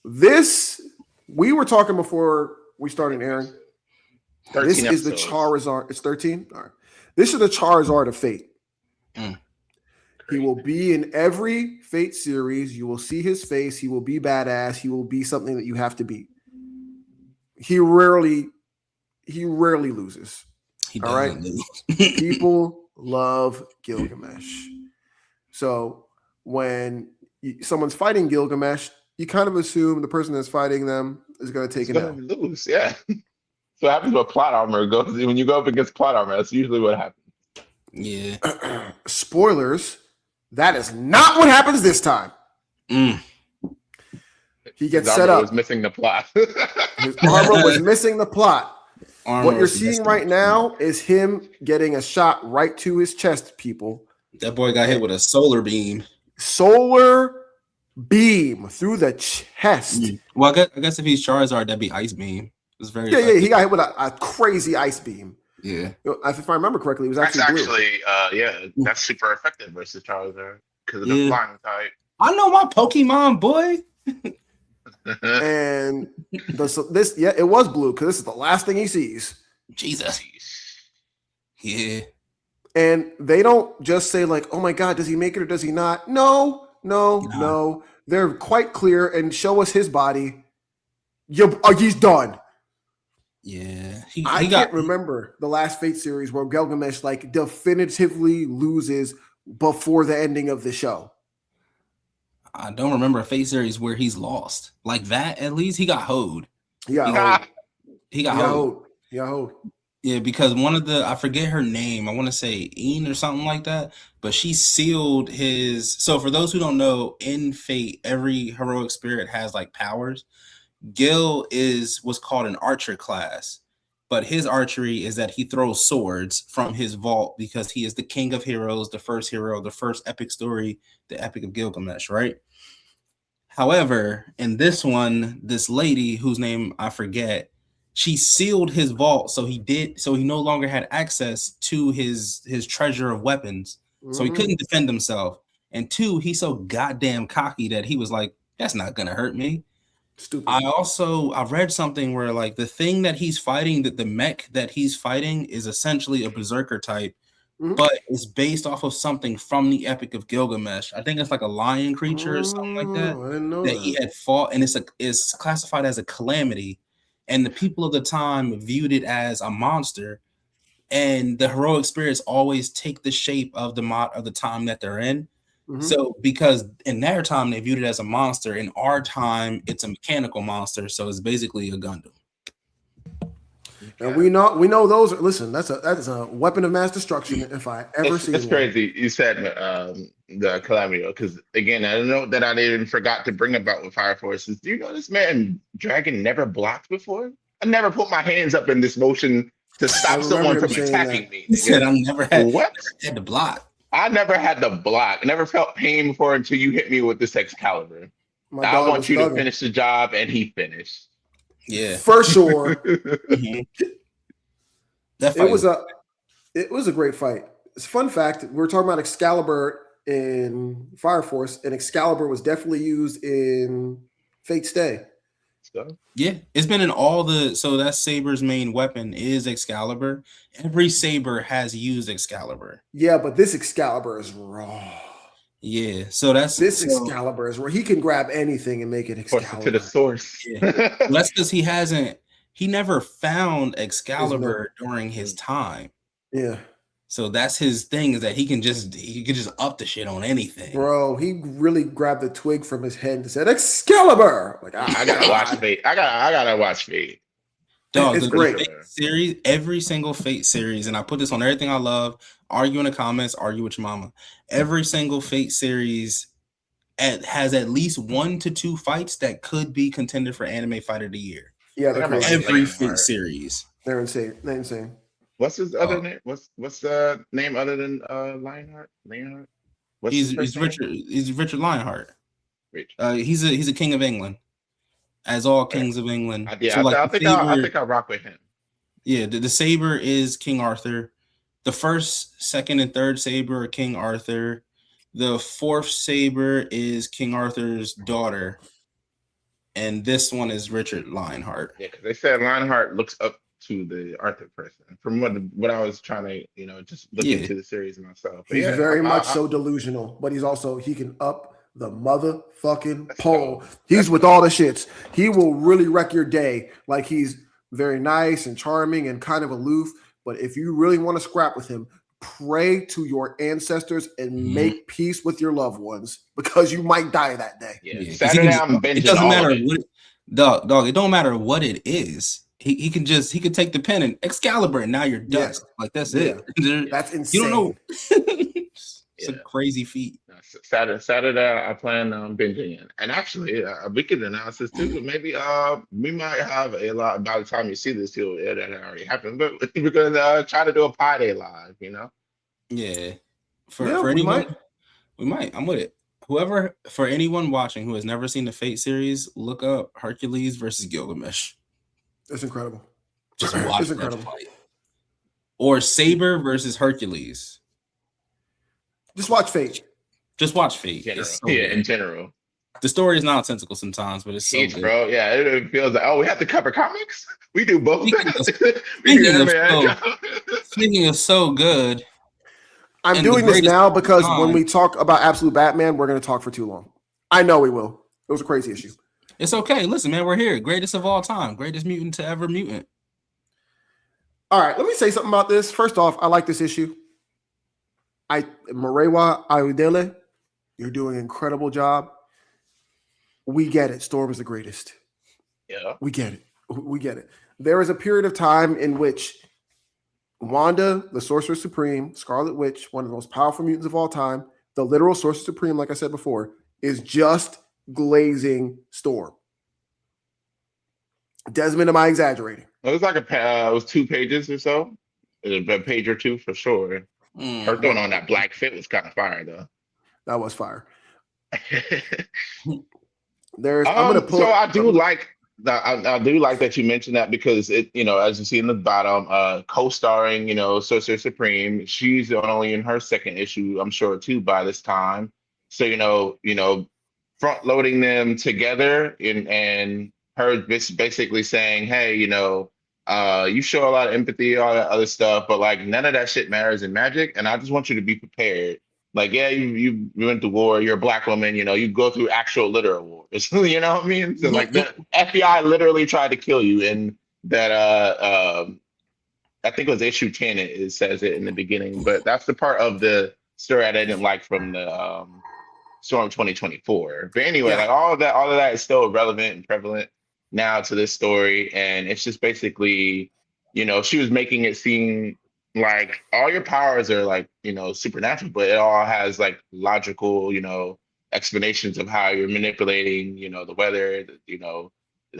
we were talking before we started airing. This is the Charizard. It's 13? All right. This is the Charizard of Fate. He will be in every Fate series. You will see his face. He will be badass. He will be something that you have to beat. He rarely loses. All right. People love Gilgamesh. So when someone's fighting Gilgamesh, you kind of assume the person that's fighting them is going to take it out. Lose, yeah. So what happens with plot armor goes when you go up against plot armor. That's usually what happens. Yeah. Spoilers. That is not what happens this time. He gets set up. Was missing the plot. His armor was missing the plot. What you're seeing right now is him getting a shot right to his chest, people. That boy got hit with a solar beam. Solar beam through the chest. Well, I guess if he's Charizard, that'd be Ice Beam. It was very yeah. He got hit with a crazy ice beam. Yeah. If I remember correctly, it was actually blue. That's super effective versus Charizard because of the flying type. I know my Pokemon, boy. And it was blue because this is the last thing he sees. Jesus. Yeah. And they don't just say like, "Oh my God, does he make it or does he not?" No. They're quite clear and show us his body. He's done. Yeah. I can't remember the last Fate series where Gilgamesh like definitively loses before the ending of the show. I don't remember a Fate series where he's lost. Like that, at least he got hoed. He got hoed. hoed. Yeah, because one of I forget her name. I want to say Ian or something like that. But she sealed his. So for those who don't know, in Fate, every heroic spirit has like powers. Gil was called an archer class, but his archery is that he throws swords from his vault because he is the king of heroes, the first hero, the first epic story, the Epic of Gilgamesh, right? However, in this one, this lady whose name I forget, she sealed his vault so he no longer had access to his treasure of weapons. So he couldn't defend himself. And 2, he's so goddamn cocky that he was like, that's not gonna hurt me. Stupid. I read something where like the thing that he's fighting, that the mech that he's fighting is essentially a berserker type, but it's based off of something from the Epic of Gilgamesh. I think it's like a lion creature or something like that. I didn't know that he had fought, and it's classified as a calamity. And the people of the time viewed it as a monster. And the heroic spirits always take the shape of the time that they're in. So because in their time they viewed it as a monster, in our time it's a mechanical monster, so it's basically a Gundam. And we know those. Listen, that is a weapon of mass destruction. If I ever see it's crazy. You said the calamity, because again, I don't know that I even forgot to bring about with Fire Forces. Do you know this man Dragon never blocked before? I never put my hands up in this motion to stop someone from attacking me. He said I never had to block. I never had to block. I never felt pain before until you hit me with this Excalibur. I want you to finish the job, and he finished. Yeah, for sure. That fight it was a great fight. It's a fun fact. We were talking about Excalibur in Fire Force, and Excalibur was definitely used in Fate Stay. So? Yeah, it's been in all so that Saber's main weapon is Excalibur. Every Saber has used Excalibur. Yeah, but this Excalibur is raw. Yeah, so that's This Excalibur is where he can grab anything and make it Force it to the Excalibur. source. Yeah. That's because he never found Excalibur during his time. Yeah. So that's his thing, is that he can just up the shit on anything. Bro, he really grabbed the twig from his head and said, Excalibur! Like, I gotta watch Fate. I gotta watch Fate. Dog, it's the great. Fate series, every single Fate series, and I put this on everything I love. Argue in the comments, argue with your mama. Every single Fate series has at least 1 to 2 fights that could be contended for Anime Fight of the Year. Yeah, they're crazy. Every Fate series. They're insane. They're insane. What's his other name? What's the name other than Lionheart? Leonheart? He's Richard. He's Richard Lionheart. Rich. He's a king of England, as all kings of England. I think I'll rock with him. Yeah, the saber is King Arthur. The first, second, and third saber are King Arthur. The fourth saber is King Arthur's daughter, and this one is Richard Lionheart. Yeah, because they said Lionheart looks up to the Arthur person. From what I was trying to, just look into the series myself. But he's very much so delusional, but he can up the motherfucking pole. He's with all the shits. He will really wreck your day. Like, he's very nice and charming and kind of aloof. But if you really want to scrap with him, pray to your ancestors and make peace with your loved ones, because you might die that day. Yeah. Saturday I'm binging. It doesn't matter dog. It don't matter what it is. He can take the pen and Excalibur, and now you're dust. Yeah. Like, that's it. That's insane. You don't know. It's a crazy feat. Saturday I plan on binging it. And actually, we could announce this too. Maybe we might have a lot. By the time you see this, that already happened. But we're gonna try to do a pie day live. Yeah. For anyone, we might. I'm with it. For anyone watching who has never seen the Fate series, look up Hercules versus Gilgamesh. That's incredible. Just watch that fight. Or Saber versus Hercules. Just watch Fate. Just watch Fate. In general. The story is nonsensical sometimes, but it's so good. Bro. Yeah, it feels like, we have to cover comics? We do both. Speaking of so good. I'm doing this now because when we talk about Absolute Batman, we're going to talk for too long. I know we will. It was a crazy issue. It's okay. Listen, man, we're here. Greatest of all time. Greatest mutant to ever mutant. All right, let me say something about this. First off, I like this issue. Marewa Ayudele, you're doing an incredible job. We get it. Storm is the greatest. Yeah. We get it. There is a period of time in which Wanda, the Sorcerer Supreme, Scarlet Witch, one of the most powerful mutants of all time, the literal Sorcerer Supreme, like I said before, is just glazing Storm. Desmond, am I exaggerating? It was like it was 2 pages or so. A page or 2 for sure. Her throwing on that black fit was kind of fire, though. That was fire. I'm gonna put. So I do like that you mentioned that, because it, as you see in the bottom, co-starring, Sorcerer Supreme. She's only in her second issue, I'm sure, too, by this time. So front loading them together and her basically saying, hey, you show a lot of empathy, all that other stuff, but like none of that shit matters in Magic, and I just want you to be prepared. Like, yeah, you went to war, you're a Black woman, you go through actual literal wars. You know what I mean? So like the FBI literally tried to kill you, and that I think it was issue 10, it says it in the beginning, but that's the part of the story I didn't like from the Storm 2024. But anyway, like all of that is still relevant and prevalent now to this story, and it's just basically, she was making it seem like all your powers are like, supernatural, but it all has like logical, explanations of how you're manipulating, the weather,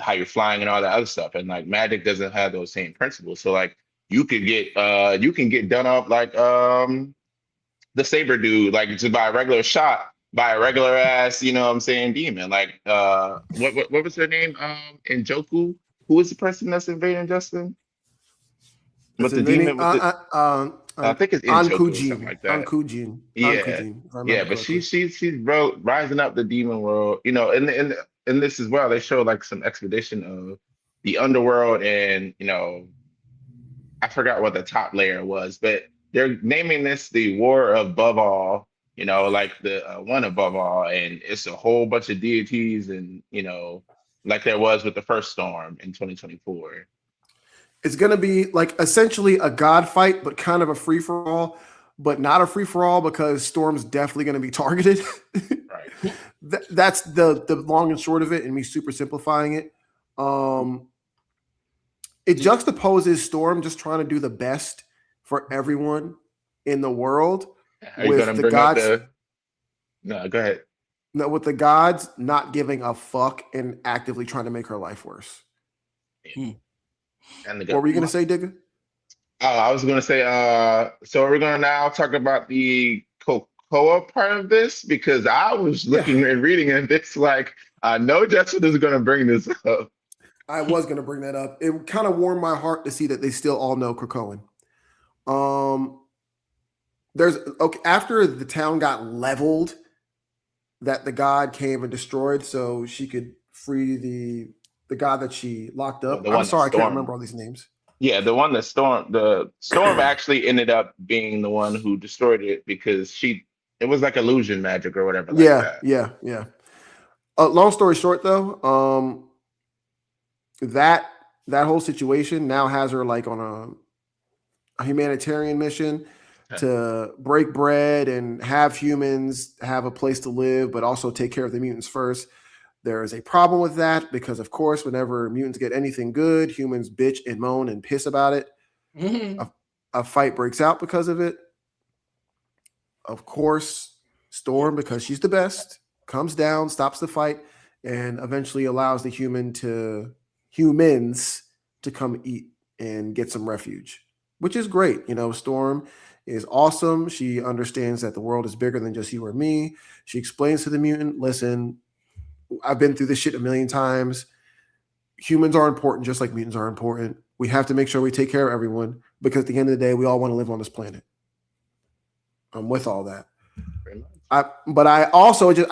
how you're flying and all that other stuff. And like Magic doesn't have those same principles. So like you can get done up like the Saber dude, like just by a regular shot, by a regular ass, demon. Like what was her name? In Joku? Who is the person that's invading Justin? With the demon I think it's Joku or something like that. Ankujin. Yeah, but she's rising up the demon world, and this as well. They show like some expedition of the underworld, and I forgot what the top layer was, but they're naming this the War of Above All. you know, like the one above all, and it's a whole bunch of deities, and like there was with the first storm in 2024. It's going to be like essentially a god fight, but kind of a free for all, but not a free for all because Storm's definitely going to be targeted. Right. That's the long and short of it, and me super simplifying it. It juxtaposes Storm just trying to do the best for everyone in the world. Are you gonna bring up the? No, go ahead. No, with the gods not giving a fuck and actively trying to make her life worse. And what were you gonna say, Digga? I was gonna say, so we're gonna now talk about the cocoa part of this because I was looking and reading and this like I know Justin is gonna bring this up. I was gonna bring that up. It kind of warmed my heart to see that they still all know Krakoan. There's after the town got leveled, that the god came and destroyed, so she could free the god that she locked up. I'm sorry, I can't remember all these names. Yeah, the one that the storm actually ended up being the one who destroyed it because it was like illusion magic or whatever. Yeah. Long story short, though, that whole situation now has her like on a humanitarian mission to break bread and have humans have a place to live, but also take care of the mutants first. There is a problem with that because, of course, whenever mutants get anything good, humans bitch and moan and piss about it. Mm-hmm. A fight breaks out because of it. Of course, Storm, because she's the best, comes down, stops the fight, and eventually allows the humans to come eat and get some refuge, which is great. Storm is awesome. She understands that the world is bigger than just you or me. She explains to the mutant, listen, I've been through this shit a million times. Humans are important just like mutants are important. We have to make sure we take care of everyone because at the end of the day, we all want to live on this planet. I'm with all that. But I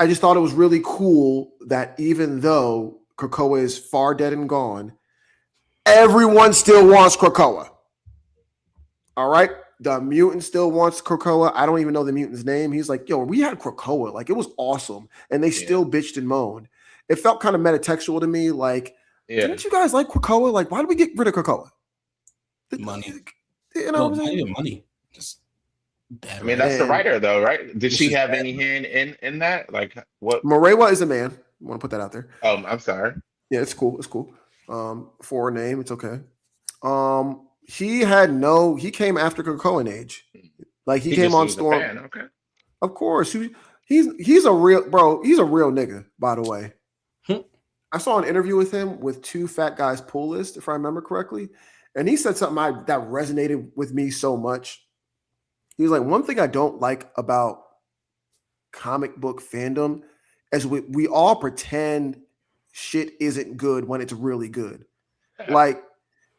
just thought it was really cool that even though Krakoa is far dead and gone, everyone still wants Krakoa. All right? The mutant still wants Krakoa. I don't even know the mutant's name. He's like, yo, we had Krakoa. Like, it was awesome. And they still bitched and moaned. It felt kind of metatextual to me. Like, didn't you guys like Krakoa? Like, why did we get rid of Krakoa? Money. You know what I'm saying? Money. Just bad. I mean, that's the writer, though, right? Did she have any hand in that? Like, what? Morewa is a man. I want to put that out there. I'm sorry. Yeah, it's cool. It's cool. For a name, it's okay. He came after Krakoan age. Like he came on Storm. Okay. Of course. He's a real bro. He's a real nigga, by the way. I saw an interview with him with Two Fat Guys Pool List, if I remember correctly. And he said something that resonated with me so much. He was like, one thing I don't like about comic book fandom is we all pretend shit isn't good when it's really good. Like,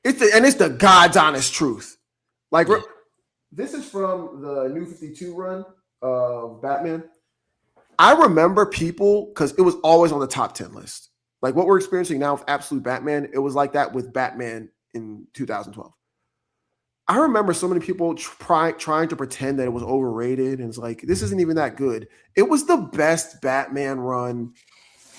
it's the God's honest truth. Like, this is from the New 52 run of Batman. I remember people, because it was always on the top 10 list. Like what we're experiencing now with Absolute Batman, it was like that with Batman in 2012. I remember so many people trying to pretend that it was overrated. And it's like, this isn't even that good. It was the best Batman run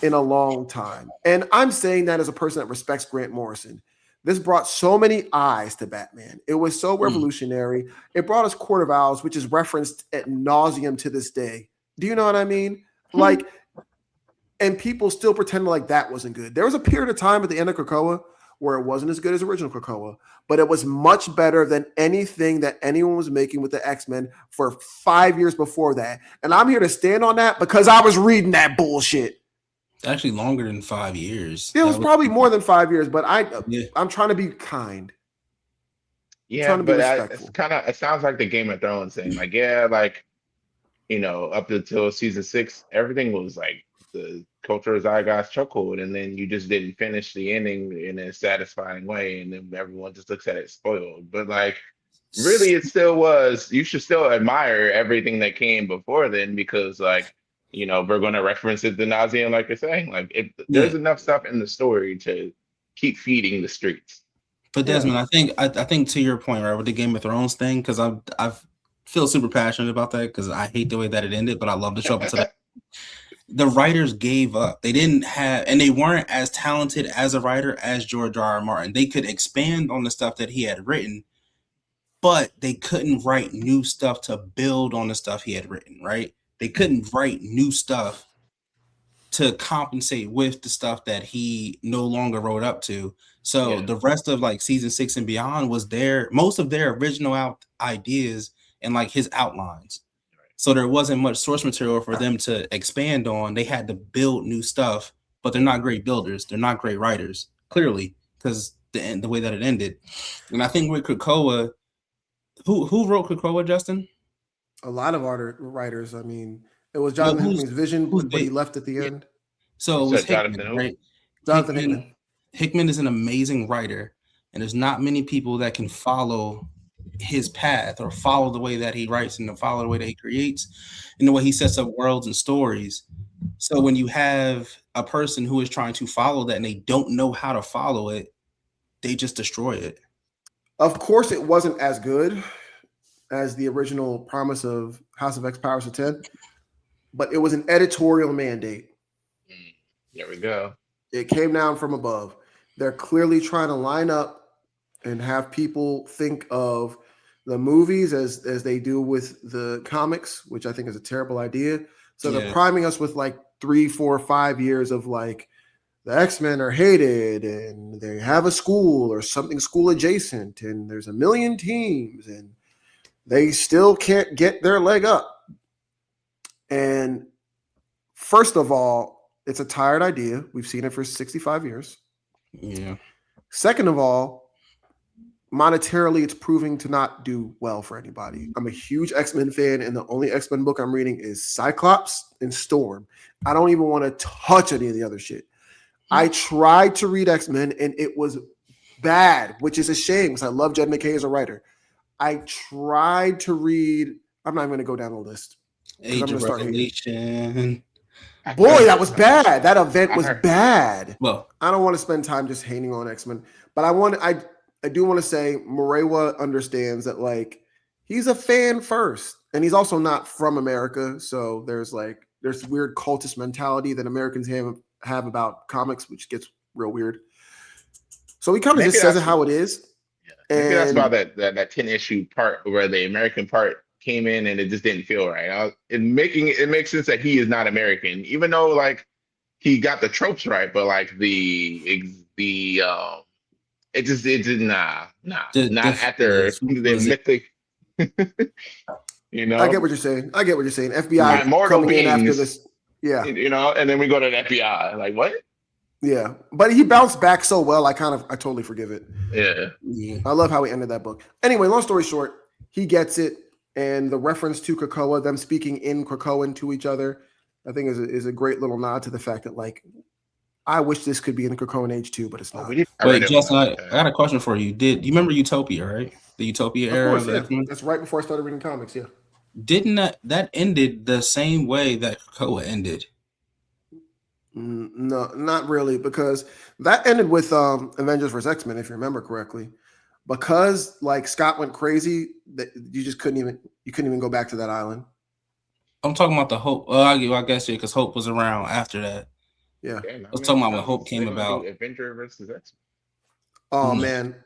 in a long time. And I'm saying that as a person that respects Grant Morrison. This brought so many eyes to Batman. It was so revolutionary. It brought us Court of Owls, which is referenced ad nauseum to this day. Do you know what I mean? Like, and people still pretend like that wasn't good. There was a period of time at the end of Krakoa where it wasn't as good as original Krakoa, but it was much better than anything that anyone was making with the X-Men for 5 years before that. And I'm here to stand on that because I was reading that bullshit. Actually longer than 5 years. It was probably more than 5 years, but I'm trying to be kind. Yeah, but it sounds like the Game of Thrones thing. Like, like, up until season 6, everything was like the cultural zeitgeist chokehold, and then you just didn't finish the ending in a satisfying way, and then everyone just looks at it spoiled. But like, really, it still was. You should still admire everything that came before then, because like, we're going to reference it ad nauseum, like you're saying. Like, there's enough stuff in the story to keep feeding the streets. But Desmond, I think to your point, right, with the Game of Thrones thing, because feel super passionate about that because I hate the way that it ended, but I love the show up until that. The writers gave up. They didn't have, and they weren't as talented as a writer as George R.R. Martin. They could expand on the stuff that he had written, but they couldn't write new stuff to build on the stuff he had written, right? They couldn't write new stuff to compensate with the stuff that he no longer wrote up to. So the rest of like season 6 and beyond was most of their original ideas and like his outlines. So there wasn't much source material for them to expand on. They had to build new stuff, but they're not great builders. They're not great writers, clearly, because the way that it ended. And I think with Krakoa, who wrote Krakoa, Justin? A lot of writers. I mean, it was Jonathan Hickman's vision, but he left at the end. So it was Hickman, right? Jonathan Hickman. Hickman is an amazing writer, and there's not many people that can follow his path or follow the way that he writes and follow the way that he creates and the way he sets up worlds and stories. So when you have a person who is trying to follow that and they don't know how to follow it, they just destroy it. Of course, it wasn't as good as the original promise of House of X Powers of 10, but it was an editorial mandate. There we go. It came down from above. They're clearly trying to line up and have people think of the movies as they do with the comics, which I think is a terrible idea. So they're priming us with like 3, 4, 5 years of like the X-Men are hated and they have a school or something school adjacent and there's a million teams and they still can't get their leg up. And first of all, it's a tired idea. We've seen it for 65 years. Yeah. Second of all, monetarily, it's proving to not do well for anybody. I'm a huge X-Men fan, and the only X-Men book I'm reading is Cyclops and Storm. I don't even want to touch any of the other shit. I tried to read X-Men, and it was bad, which is a shame because I love Jed McKay as a writer. I tried to read. I'm not even going to go down the list. Age of Revelation. Boy, that was bad. That event was bad. Well, I don't want to spend time just hating on X-Men, but I do want to say Morewa understands that like he's a fan first, and he's also not from America. So there's weird cultist mentality that Americans have about comics, which gets real weird. So he kind of just says it how it is. Yeah. Maybe that's about that 10 issue part where the American part came in and it just didn't feel right. It makes sense that he is not American, even though like he got the tropes right, but like it did not after the mythic. You know, I get what you're saying. FBI more coming in after this. Yeah. You know, and then we go to the FBI. Like, what? Yeah. But he bounced back so well, I totally forgive it. Yeah. I love how he ended that book. Anyway, long story short, he gets it. And the reference to Krakoa, them speaking in Krakoan to each other, I think is a great little nod to the fact that, like, I wish this could be in the Krakoan age too, but it's not. Wait, Justin, I got a question for you. You remember Utopia, right? The Utopia era? Of course, yeah. That's right before I started reading comics, yeah. Didn't that ended the same way that Krakoa ended? No, not really, because that ended with Avengers vs. X-Men, if you remember correctly. Because like Scott went crazy, that you couldn't even go back to that island. I'm talking about the Hope. I guess yeah, because Hope was around after that. Yeah, I was talking about when Hope came about. Avenger versus X-Men. Oh man,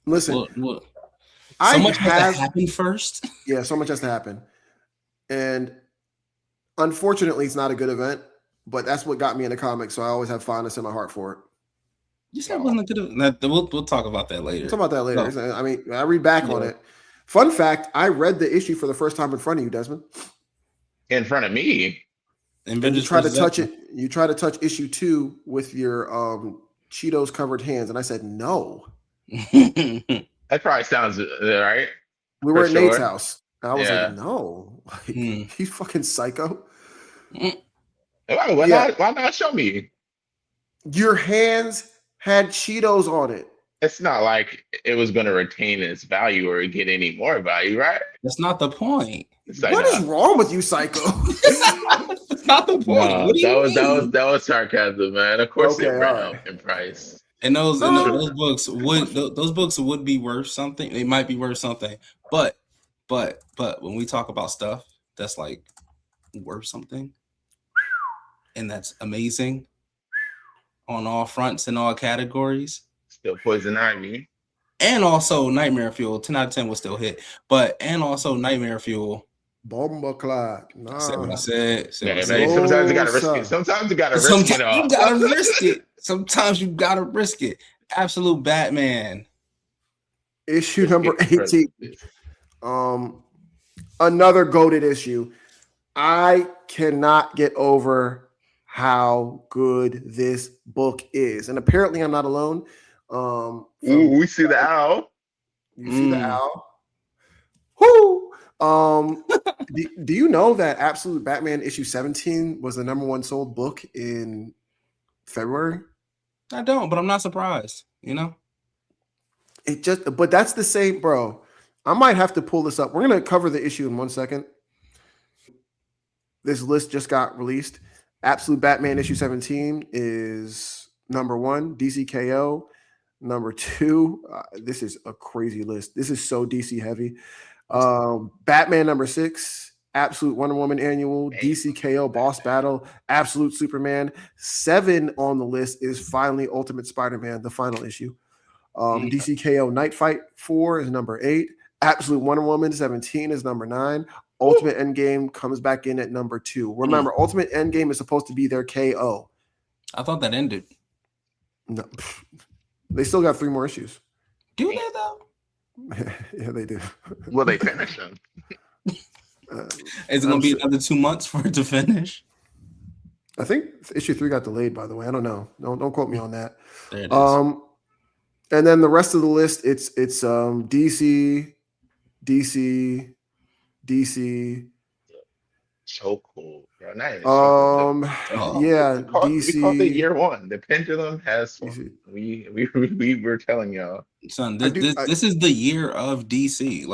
listen. So much has to happen first. Yeah, so much has to happen, and unfortunately, it's not a good event. But that's what got me into comics, so I always have fondness in my heart for it. You said it wasn't a good event. We'll talk about that later. We'll talk about that later. No. I mean, I read back on it. Fun fact: I read the issue for the first time in front of you, Desmond. In front of me. And you try to touch it. You try to touch issue 2 with your Cheetos covered hands, and I said no. That probably sounds right. We were at Nate's house. And I was like, no, he's fucking psycho. Why not show me? Your hands had Cheetos on it. It's not like it was going to retain its value or get any more value, right? That's not the point. Like, what is wrong with you, psycho? That's not the point. No, that was sarcasm, man. Of course, it ran up in price. And those books would be worth something. They might be worth something, but But when we talk about stuff that's like worth something and that's amazing on all fronts and all categories, Still Poison Ivy. and also Nightmare Fuel, 10 out of 10 will still hit. And also Nightmare Fuel. Bomba Clot. Nah. Say what I said. Man, sometimes you gotta risk it. Sometimes you gotta risk it. Sometimes you gotta risk it. Sometimes you gotta risk it. Absolute Batman. Issue number 18. Another goated issue. I cannot get over how good this book is. And apparently I'm not alone. We see the owl. You see the owl. Whoo! Do you know that Absolute Batman issue 17 was the #1 sold book in February? I don't, but I'm not surprised, you know? But that's the same, bro. I might have to pull this up. We're going to cover the issue in 1 second. This list just got released. Absolute Batman issue 17 is #1, DCKO. #2, this is a crazy list. This is so DC heavy. Batman #6, Absolute Wonder Woman Annual, DCKO Boss Battle, Absolute Superman. 7 on the list is finally Ultimate Spider-Man, the final issue. DCKO Night Fight 4 is #8. Absolute Wonder Woman 17 is #9. Ultimate Endgame comes back in at #2. Remember, Ultimate Endgame is supposed to be their KO. I thought that ended. No, they still got 3 more issues. Do they though? Yeah, they do. Will they finish them? Is it going to be another 2 months for it to finish? I think issue 3 got delayed, by the way. I don't know. Don't quote me on that. There it is. And then the rest of the list, it's DC. So cool, bro. Yeah, DC. We called it year 1. The pendulum has swung. We were telling y'all. Son, this is the year of DC.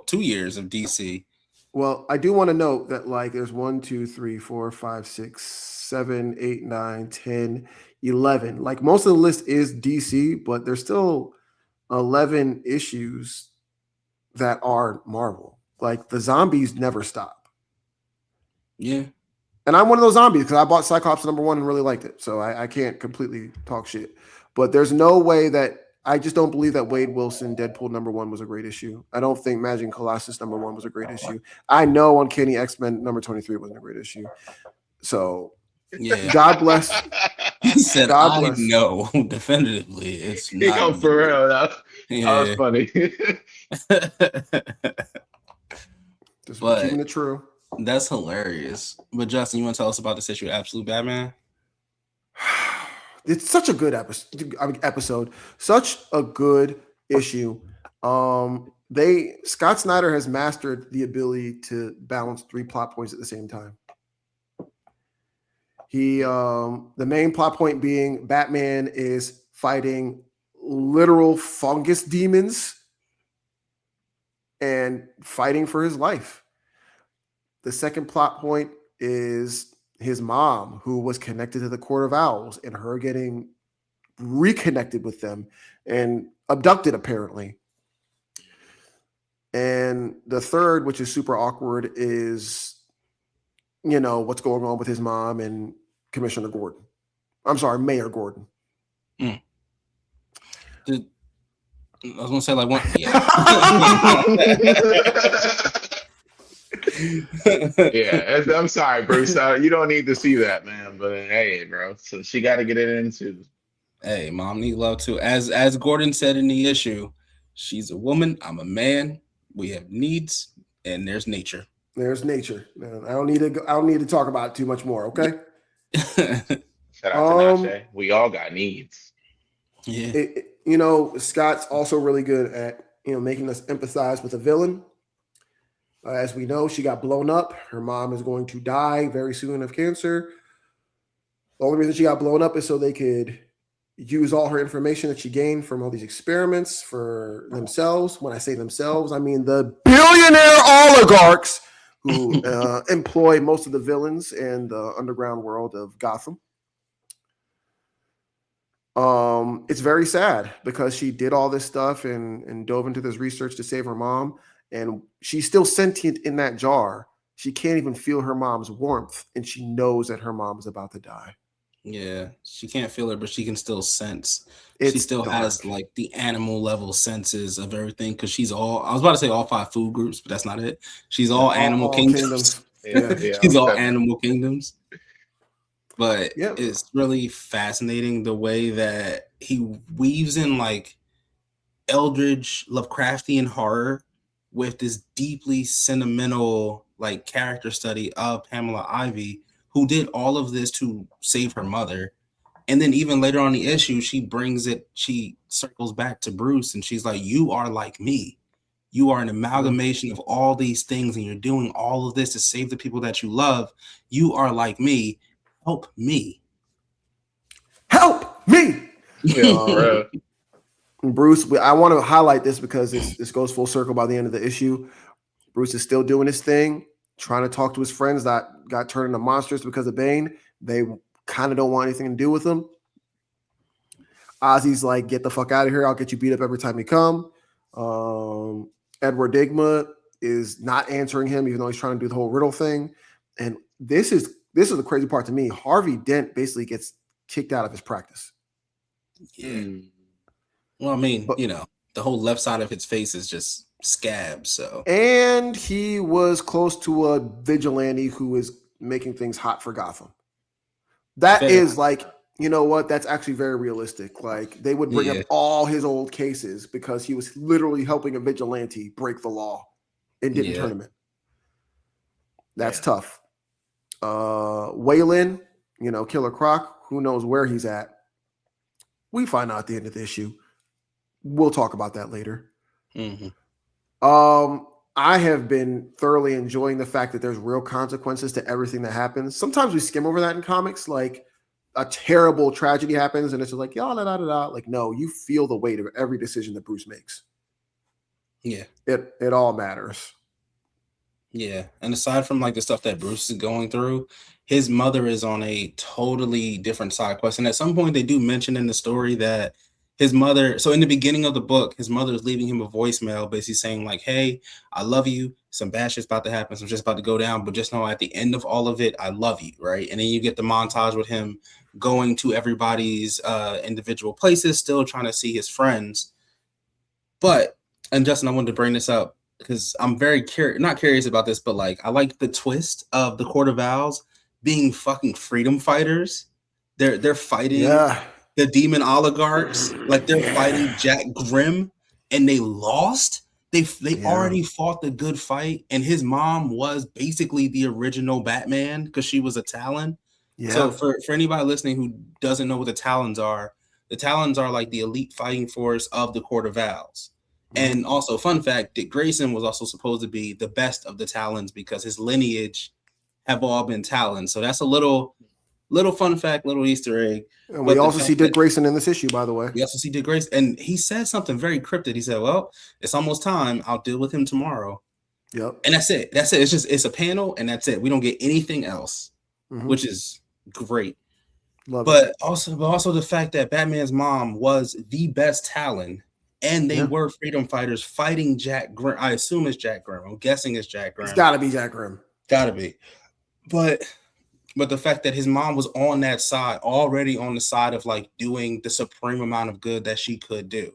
2 years of DC. Well, I do want to note that there's 1, 2, 3, 4, 5, 6, 7, 8, 9, 10, 11. Most of the list is DC, but there's still 11 issues that are Marvel. The zombies never stop. Yeah. And I'm one of those zombies because I bought Cyclops #1 and really liked it. So I can't completely talk shit. But there's no way that I just don't believe that Wade Wilson Deadpool #1 was a great issue. I don't think Magic Colossus #1 was a great issue. I know Uncanny X-Men #23 wasn't a great issue. So yeah. God bless. He said, God bless. know definitively it's not. Yo, for real. That was funny. Just keeping it true. That's hilarious. But Justin, you want to tell us about this issue, Absolute Batman? It's such a good episode. Such a good issue. Scott Snyder has mastered the ability to balance 3 plot points at the same time. The main plot point being Batman is fighting literal fungus demons and fighting for his life. The second plot point is his mom, who was connected to the Court of Owls, and her getting reconnected with them and abducted, apparently. And the third, which is super awkward, is, what's going on with his mom and Commissioner Gordon. I'm sorry, Mayor Gordon. I was going to say one. Yeah, I'm sorry, Bruce. You don't need to see that, man. But hey, bro, so she got to get it into. Hey, mom need love too. As Gordon said in the issue, she's a woman. I'm a man. We have needs, and there's nature. There's nature. I don't need to talk about it too much more. Okay. Shout out to Nashe. We all got needs. Yeah. Scott's also really good at making us empathize with a villain. As we know, she got blown up. Her mom is going to die very soon of cancer. The only reason she got blown up is so they could use all her information that she gained from all these experiments for themselves. When I say themselves, I mean the billionaire oligarchs who employ most of the villains in the underground world of Gotham. It's very sad because she did all this stuff and dove into this research to save her mom. and she's still sentient in that jar. She can't even feel her mom's warmth, and she knows that her mom is about to die. Yeah, she can't feel it, but she can still sense. It's she still dark. has like the animal level senses of everything because she's all. I was about to say all 5 food groups, but that's not it. She's all animal kingdoms. Yeah, She's all okay. animal kingdoms. But Yep. it's really fascinating the way that he weaves in like eldritch Lovecraftian horror with this deeply sentimental like character study of Pamela Ivy, who did all of this to save her mother. And then even later on the issue, she circles back to Bruce and she's like, you are like me. You are an amalgamation of all these things and you're doing all of this to save the people that you love. You are like me. Help me. Help me. Yeah, Bruce, I want to highlight this because this goes full circle by the end of the issue. Bruce is still doing his thing, trying to talk to his friends that got turned into monsters because of Bane. They kind of don't want anything to do with him. Ozzy's like, get the fuck out of here. I'll get you beat up every time you come. Edward Digma is not answering him, even though he's trying to do the whole riddle thing. And this is the crazy part to me. Harvey Dent basically gets kicked out of his practice. Yeah. Well, I mean, the whole left side of his face is just scabs. So, and he was close to a vigilante who is making things hot for Gotham. That is like, you know what? That's actually very realistic. Like they would bring up all his old cases because he was literally helping a vigilante break the law and didn't turn him in. That's tough. Waylon, Killer Croc, who knows where he's at. We find out at the end of the issue. We'll talk about that later. Mm-hmm. I have been thoroughly enjoying the fact that there's real consequences to everything that happens. Sometimes we skim over that in comics, like a terrible tragedy happens and it's just like, like, no, you feel the weight of every decision that Bruce makes. Yeah. It all matters. Yeah. And aside from like the stuff that Bruce is going through, his mother is on a totally different side quest. And at some point they do mention in the story that his mother, so in the beginning of the book, his mother is leaving him a voicemail, basically saying like, hey, I love you. Some bad shit's about to happen. Some shit's about to go down, but just know at the end of all of it, I love you, right? And then you get the montage with him going to everybody's individual places, still trying to see his friends. But, and Justin, I wanted to bring this up because I'm very not curious about this, but like, I like the twist of the Court of Owls being fucking freedom fighters. They're fighting the demon oligarchs, like they're fighting Jack Grimm, and they lost. They already fought the good fight, and his mom was basically the original Batman because she was a Talon. Yeah. So for anybody listening who doesn't know what the Talons are like the elite fighting force of the Court of Owls. And also, fun fact, Dick Grayson was also supposed to be the best of the Talons because his lineage have all been Talons. So that's a little fun fact, little Easter egg. And we also see Dick Grayson in this issue, by the way. We also see Dick Grayson. And he said something very cryptic. He said, well, it's almost time. I'll deal with him tomorrow. Yep. And that's it. It's a panel and that's it. We don't get anything else, which is great. But also the fact that Batman's mom was the best Talon and they were freedom fighters fighting Jack Grimm. I assume it's Jack Grimm. I'm guessing it's Jack Grimm. It's got to be Jack Grimm. Got to be. But the fact that his mom was on that side, already on the side of like doing the supreme amount of good that she could do.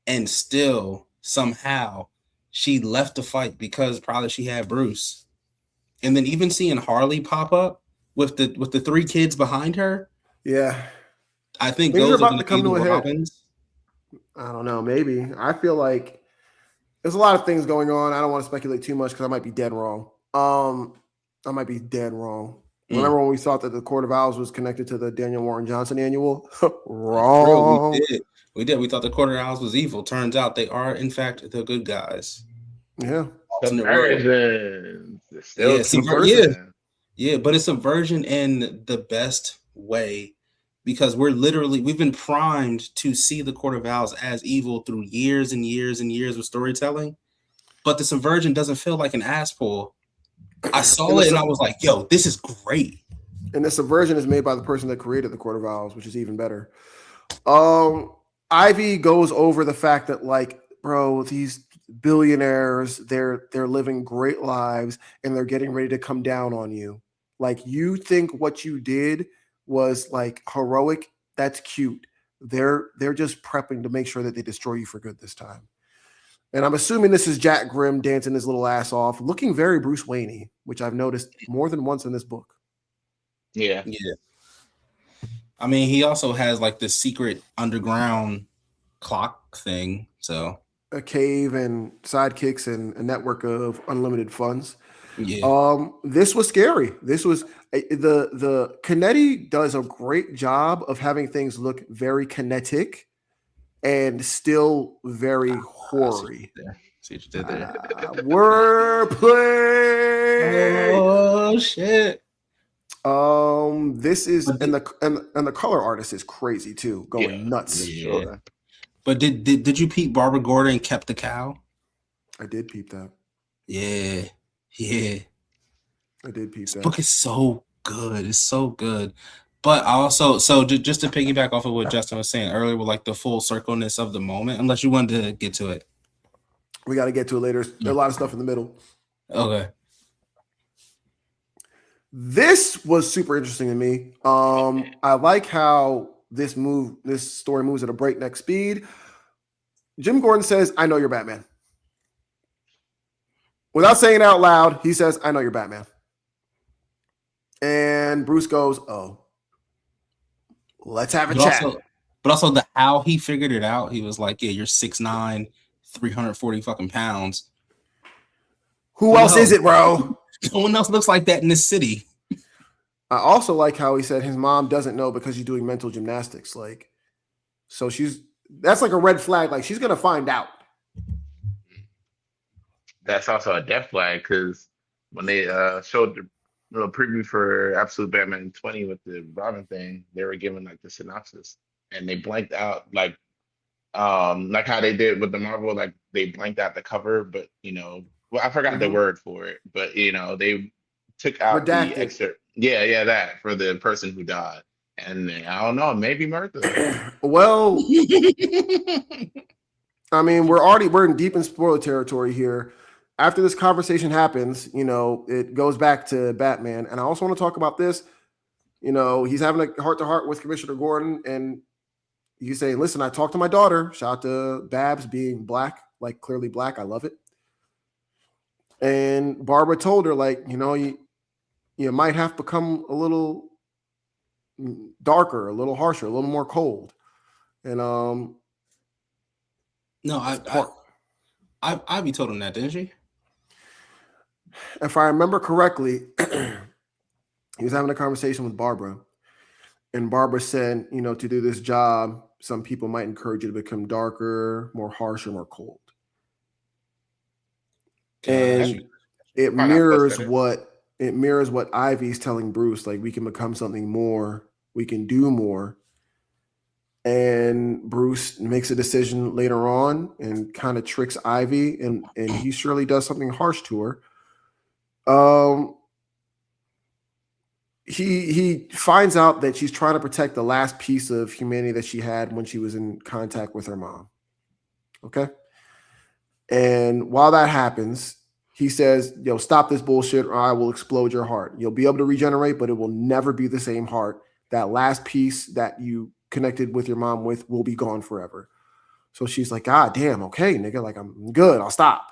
And still somehow she left the fight because probably she had Bruce. And then even seeing Harley pop up with the 3 kids behind her. Yeah. I think things those are about to come to a head. I don't know. Maybe. I feel like there's a lot of things going on. I don't want to speculate too much because I might be dead wrong. Remember when we thought that the Court of Owls was connected to the Daniel Warren Johnson annual? Wrong. We did. We thought the Court of Owls was evil. Turns out they are, in fact, the good guys. Yeah. Subversion. Yeah, but it's subversion in the best way because we've been primed to see the Court of Owls as evil through years and years and years of storytelling. But the subversion doesn't feel like an ass pull. I saw it and I was like, yo, this is great. And the subversion is made by the person that created the Court of Owls, which is even better. Ivy goes over the fact that, like, bro, these billionaires. They're living great lives, and they're getting ready to come down on you. Like, you think what you did was like heroic. That's cute. They're just prepping to make sure that they destroy you for good this time. And I'm assuming this is Jack Grimm dancing his little ass off, looking very Bruce Wayne-y, which I've noticed more than once in this book. Yeah. I mean, he also has like this secret underground clock thing. So a cave and sidekicks and a network of unlimited funds. Yeah. This was scary. This was the Canetti does a great job of having things look very kinetic and still very horror-y. See what you did there. Wordplay. Oh shit. This is and the color artist is crazy too, going nuts. Yeah. But did you peep Barbara Gordon kept the cow? I did peep that. Yeah. I did peep that. This book is so good. It's so good. But also, just to piggyback off of what Justin was saying earlier with like the full circleness of the moment, unless you wanted to get to it. We got to get to it later. There's a lot of stuff in the middle. Okay. This was super interesting to me. I like how this story moves at a breakneck speed. Jim Gordon says, "I know you're Batman." Without saying it out loud, he says, "I know you're Batman." And Bruce goes, "Oh, let's have a chat." But also the how he figured it out, he was like, "Yeah, you're 6'9", 340 fucking pounds. Who else is it, bro? No one else looks like that in this city." I also like how he said his mom doesn't know because she's doing mental gymnastics. Like, so that's like a red flag. Like, she's gonna find out. That's also a death flag because when they showed the little preview for Absolute Batman 20 with the Robin thing, they were given like the synopsis and they blanked out like how they did with the Marvel, like they blanked out the cover, but well, I forgot the word for it, but they took out redacted. The excerpt. Yeah, that for the person who died. And I don't know, maybe Martha. Well, I mean, we're in deep in spoiler territory here. After this conversation happens, it goes back to Batman. And I also want to talk about this. He's having a heart-to-heart with Commissioner Gordon, and he's saying, "Listen, I talked to my daughter." Shout out to Babs being black, like clearly black. I love it. And Barbara told her, like, you might have become a little darker, a little harsher, a little more cold. And no, Ivy told him that, didn't she? If I remember correctly, he was having a conversation with Barbara, and Barbara said, to do this job, some people might encourage you to become darker, more harsh, or more cold. And it mirrors what Ivy's telling Bruce, like, we can become something more, we can do more. And Bruce makes a decision later on and kind of tricks Ivy, and he surely does something harsh to her. He finds out that she's trying to protect the last piece of humanity that she had when she was in contact with her mom. Okay. And while that happens, he says, "Yo, stop this bullshit or I will explode your heart. You'll be able to regenerate, but it will never be the same heart. That last piece that you connected with your mom with will be gone forever." So she's like, "God damn, okay, nigga, like, I'm good. I'll stop."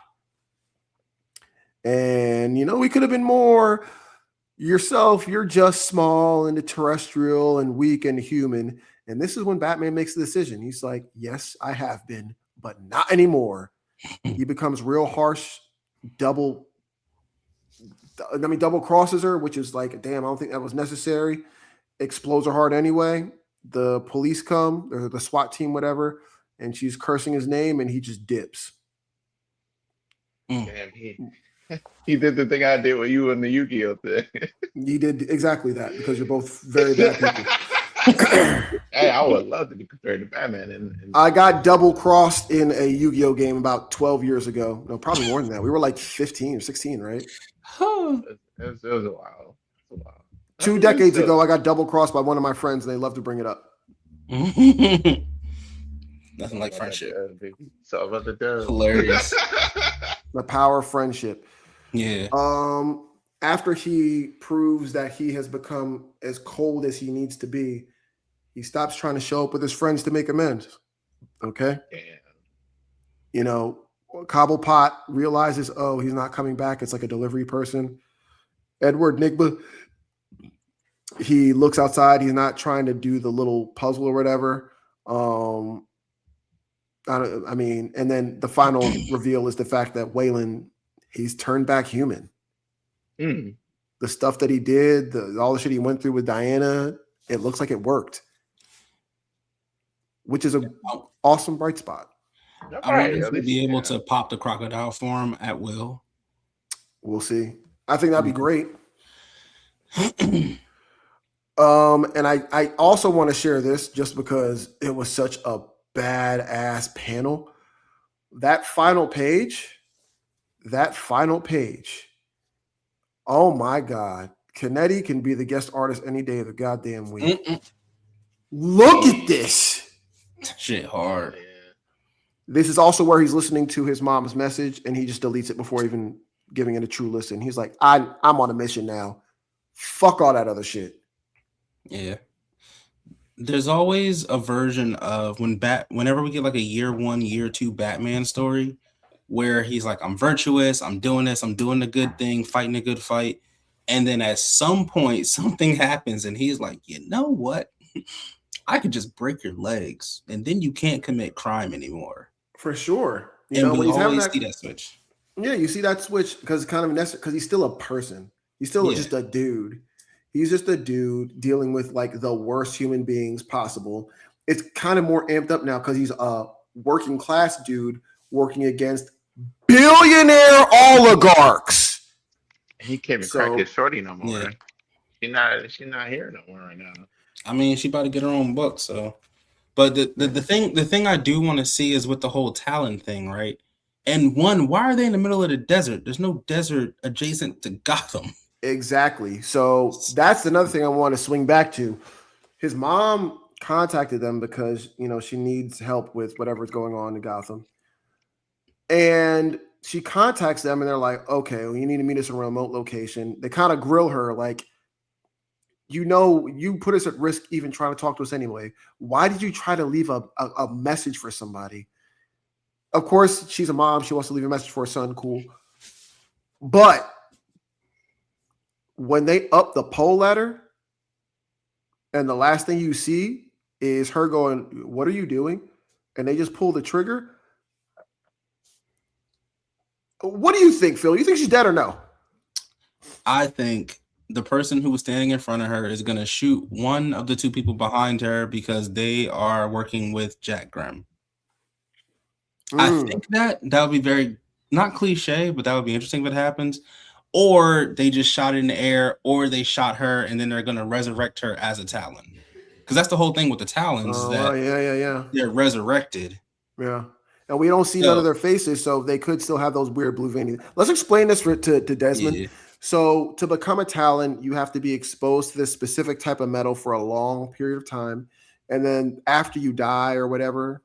And, we could have been more yourself. You're just small and terrestrial and weak and human. And this is when Batman makes the decision. He's like, "Yes, I have been, but not anymore." He becomes real harsh, double crosses her, which is like, damn, I don't think that was necessary. Explodes her heart anyway. The police come, or the SWAT team, whatever, and she's cursing his name, and he just dips. Damn, he did the thing I did with you in the Yu-Gi-Oh thing. He did exactly that because you're both very bad people. Hey, I would love to be compared to Batman. And I got double crossed in a Yu-Gi-Oh game about 12 years ago. No, probably more than that. We were like 15 or 16, right? It was a while. 2 decades ago, I got double crossed by one of my friends, and they love to bring it up. Nothing like friendship. So about the dub. Hilarious. The power of friendship. Yeah. After he proves that he has become as cold as he needs to be, he stops trying to show up with his friends to make amends. Okay. Damn. You know, Cobblepot realizes, oh, he's not coming back. It's like a delivery person. Edward Nigma, he looks outside. He's not trying to do the little puzzle or whatever. And then the final reveal is the fact that Waylon, he's turned back human. Mm. The stuff that he did, all the shit he went through with Diana, it looks like it worked, which is an awesome bright spot. I wonder if we'll be able to pop the crocodile form at will. We'll see. I think that'd be great. And I also want to share this just because it was such a badass panel. That final page. Oh my God. Canetti can be the guest artist any day of the goddamn week. Look at this. Shit hard. This is also where he's listening to his mom's message and he just deletes it before even giving it a true listen. He's like, I'm on a mission now. Fuck all that other shit. Yeah. There's always a version of whenever we get like a year 1, year 2 Batman story where he's like, I'm virtuous, I'm doing this, I'm doing a good thing, fighting a good fight. And then at some point, something happens and he's like, you know what? I could just break your legs and then you can't commit crime anymore. For sure. When he's always see that switch. Yeah, you see that switch because it's kind of necessary because he's still a person. He's still just a dude. He's just a dude dealing with like the worst human beings possible. It's kind of more amped up now because he's a working class dude working against billionaire oligarchs. He can't even crack his shorty no more. Yeah. She's not here no more right now. I mean, she about to get her own book, so. But the thing I do want to see is with the whole Talon thing, right? And one, why are they in the middle of the desert? There's no desert adjacent to Gotham. Exactly. So that's another thing I want to swing back to. His mom contacted them because, she needs help with whatever's going on in Gotham. And she contacts them and they're like, okay, well, you need to meet us in a remote location. They kind of grill her like, you put us at risk even trying to talk to us anyway. Why did you try to leave a message for somebody? Of course, she's a mom. She wants to leave a message for her son. Cool. But when they up the poll ladder and the last thing you see is her going, what are you doing? And they just pull the trigger. What do you think, Phil? You think she's dead or no? I think the person who was standing in front of her is going to shoot one of the two people behind her because they are working with Jack Grimm. I think that would be very, not cliche, but that would be interesting if it happens. Or they just shot it in the air, or they shot her and then they're going to resurrect her as a Talon. Because that's the whole thing with the Talons. They're resurrected. Yeah. And we don't see none of their faces, so they could still have those weird blue veins. Let's explain this to Desmond. Yeah. So to become a Talon, you have to be exposed to this specific type of metal for a long period of time. And then after you die or whatever,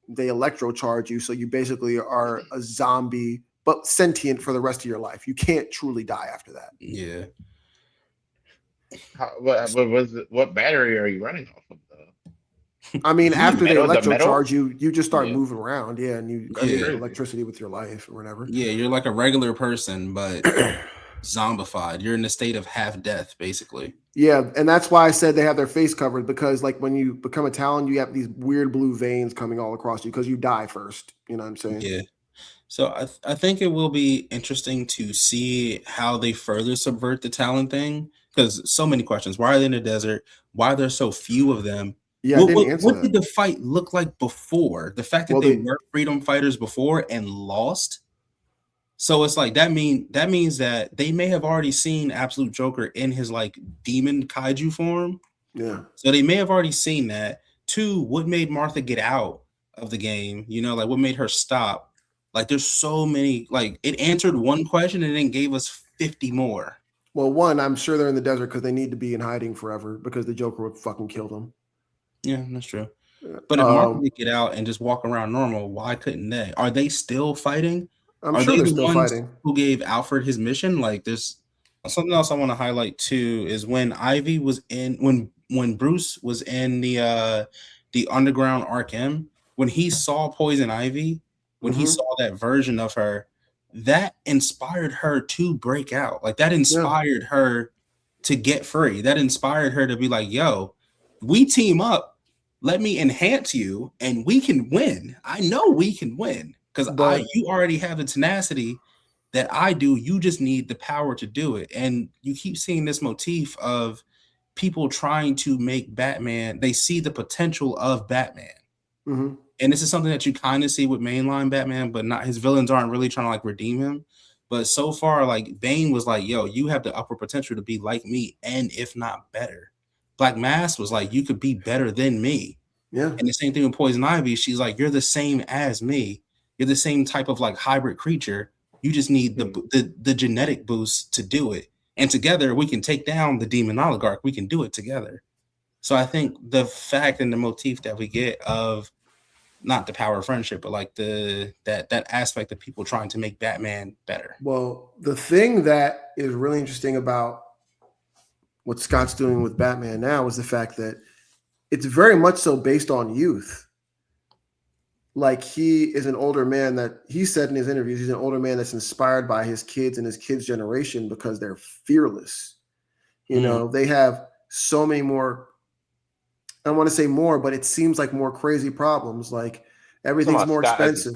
they electrocharge you. So you basically are a zombie, but sentient for the rest of your life. You can't truly die after that. Yeah. What battery are you running off of, though? I mean, after they electrocharge you, you just start moving around. Yeah, and you get electricity with your life or whatever. Yeah, you're like a regular person, but zombified. You're in a state of half death, basically. Yeah, and that's why I said they have their face covered, because like when you become a Talon, you have these weird blue veins coming all across you because you die first. You know what I'm saying? Yeah. So I think it will be interesting to see how they further subvert the Talon thing, because so many questions. Why are they in the desert? Why are there so few of them? Yeah, what did the fight look like before? The fact that they were freedom fighters before and lost. So it's like that means that they may have already seen Absolute Joker in his like demon kaiju form. Yeah. So they may have already seen that. 2, what made Martha get out of the game? Like what made her stop? Like there's so many, like it answered one question and then gave us 50 more. Well, 1, I'm sure they're in the desert because they need to be in hiding forever because the Joker would fucking kill them. Yeah, that's true. But if Marvel could get out and just walk around normal, why couldn't they? Are they still fighting? I'm Are sure they they're the still ones fighting. who gave Alfred his mission? Like, there's something else I want to highlight too is when Ivy was in when Bruce was in the underground Arc M, when he saw Poison Ivy, when he saw that version of her, that inspired her to break out. Like, that inspired her to get free. That inspired her to be like, yo, we team up. Let me enhance you and we can win. I know we can win because you already have the tenacity that I do. You just need the power to do it. And you keep seeing this motif of people trying to make Batman. They see the potential of Batman. And this is something that you kind of see with mainline Batman, but not his villains aren't really trying to like redeem him. But so far, like Bane was like, yo, you have the upper potential to be like me, and if not better. Black Mask was like, you could be better than me. Yeah. And the same thing with Poison Ivy. She's like, you're the same as me. You're the same type of like hybrid creature. You just need the genetic boost to do it. And together we can take down the demon oligarch. We can do it together. So I think the fact and the motif that we get of not the power of friendship, but like that aspect of people trying to make Batman better. Well, the thing that is really interesting about what Scott's doing with Batman now is the fact that it's very much so based on youth. Like, he is an older man that he said in his interviews, he's an older man that's inspired by his kids and his kids' generation because they're fearless. You know, they have so many more, I don't want to say more, but it seems like more crazy problems. Like, everything's more expensive.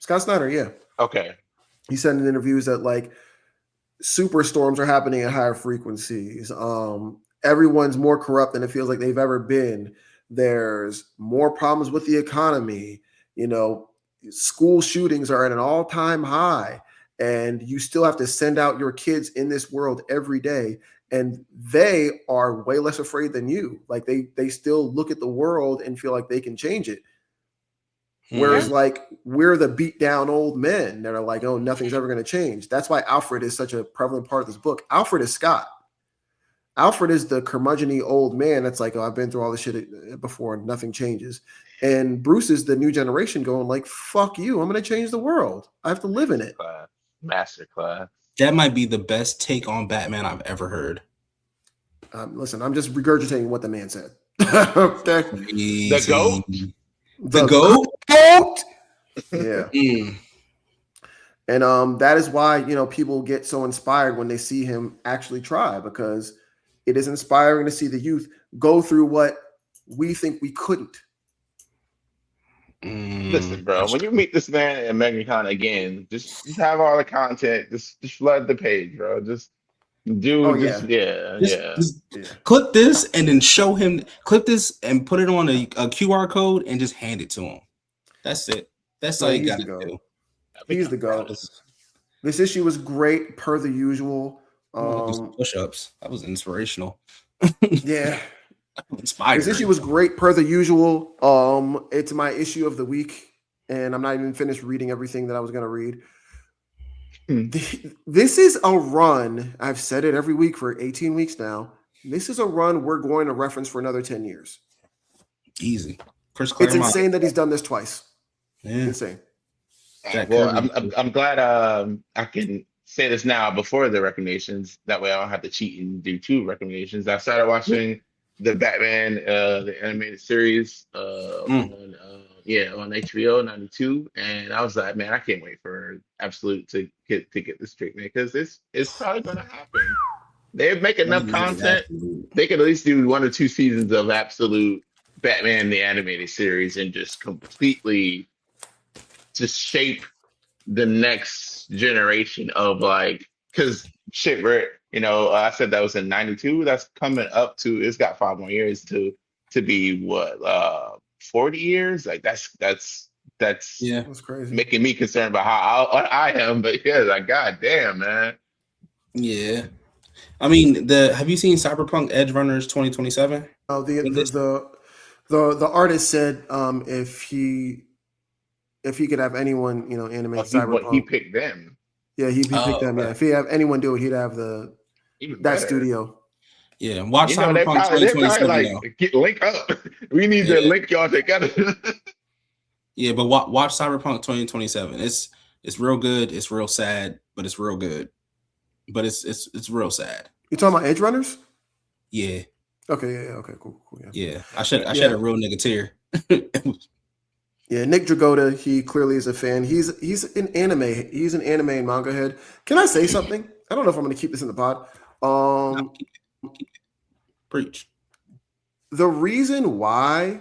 Scott Snyder, yeah. Okay. He said in interviews that like superstorms are happening at higher frequencies. Everyone's more corrupt than it feels like they've ever been. There's more problems with the economy. You know, school shootings are at an all-time high, and you still have to send out your kids in this world every day. And they are way less afraid than you. Like, they still look at the world and feel like they can change it. Whereas like we're the beat down old men that are like, oh, nothing's ever going to change. That's why Alfred is such a prevalent part of this book. Alfred is Scott. Alfred is the curmudgeon-y old man that's like, oh, I've been through all this shit before and nothing changes. And Bruce is the new generation going like, fuck you, I'm going to change the world. I have to live in it. Masterclass. That might be the best take on Batman I've ever heard. Listen, I'm just regurgitating what the man said. Okay. The GOAT? The GOAT? Yeah. And that is why, you know, people get so inspired when they see him actually try, because it is inspiring to see the youth go through what we think we couldn't. Listen, bro, when you meet this man and Megan Con again, just have all the content, just flood the page, bro. Just do just clip this and then show him, clip this and put it on a QR code and just hand it to him. That's it. That's all you gotta do. He's the GOAT. This issue was great per the usual. Push-ups. That was inspirational. Yeah. Inspired. This issue was great per the usual. It's my issue of the week, and I'm not even finished reading everything that I was going to read. This is a run. I've said it every week for 18 weeks now. This is a run we're going to reference for another 10 years. Easy. It's insane that he's done this twice. Yeah. Insane. Well, I'm glad I can say this now before the recommendations. That way I don't have to cheat and do 2 recommendations. I started watching the Batman, the animated series on HBO 92, and I was like, man, I can't wait for Absolute to get this treatment, because it's probably going to happen. They make enough content. They could at least do 1 or 2 seasons of Absolute Batman the animated series and just completely just shape the next generation of, like, because shit, you know, I said that was in 92. That's coming up to, it's got 5 more years to be what, 40 years? Like, that's crazy. Making me concerned about how I am. But yeah, like, god damn, man. Yeah. I mean, have you seen Cyberpunk Edge Runners 2027? Oh, the artist said if he could have anyone, you know, animate Cyberpunk. He picked them. Yeah, he picked them. Yeah, if he have anyone do it, he'd have that studio. Yeah, watch You know, they Cyberpunk probably 2027 like though. link up. We need to Yeah. link y'all together. Yeah, but watch Cyberpunk 2027. It's real good. It's real sad, but it's real good. But it's real sad. You talking about Edge Runners? Yeah, Okay, yeah, okay, cool, yeah. I shed Yeah. a real nigga tear. Yeah, Nick Dragotta, he clearly is a fan. He's an anime. He's an anime and manga head. Can I say something? I don't know if I'm going to keep this in the pod. Preach. The reason why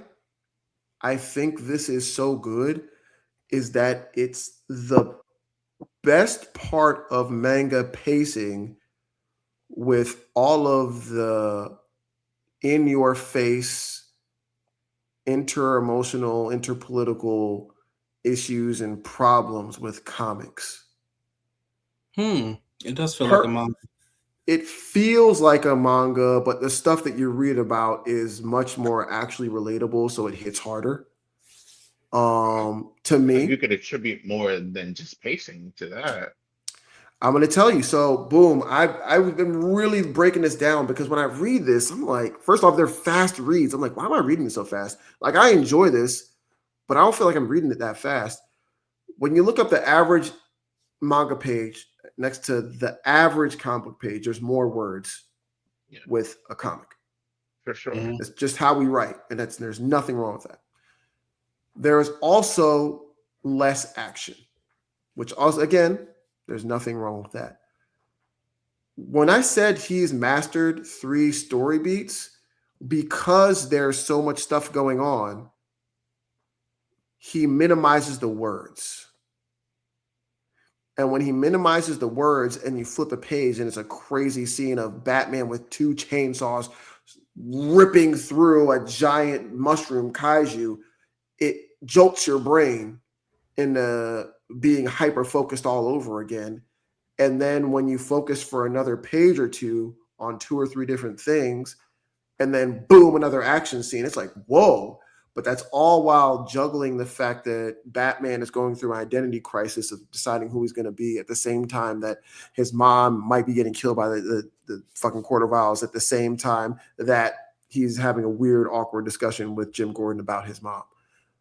I think this is so good is that it's the best part of manga pacing with all of the in-your-face inter-emotional, interpolitical issues and problems with comics. It does feel like a manga. It feels like a manga, but the stuff that you read about is much more actually relatable, so it hits harder. To me, You could attribute more than just pacing to that. I'm going to tell you. So, boom, I've been really breaking this down because when I read this, I'm like, first off, they're fast reads. I'm like, why am I reading this so fast? Like, I enjoy this, but I don't feel like I'm reading it that fast. When you look up the average manga page next to the average comic book page, there's more words with a comic. For sure. It's just how we write, and there's nothing wrong with that. There is also less action, which also, again, there's nothing wrong with that. When I said he's mastered 3 story beats, because there's so much stuff going on, he minimizes the words. And when he minimizes the words and you flip a page and it's a crazy scene of Batman with 2 chainsaws ripping through a giant mushroom kaiju, it jolts your brain into being hyper-focused all over again. And then when you focus for another page or two on 2 or 3 different things, and then boom, another action scene, it's like, whoa. But that's all while juggling the fact that Batman is going through an identity crisis of deciding who he's going to be at the same time that his mom might be getting killed by the fucking Court of Owls, at the same time that he's having a weird, awkward discussion with Jim Gordon about his mom.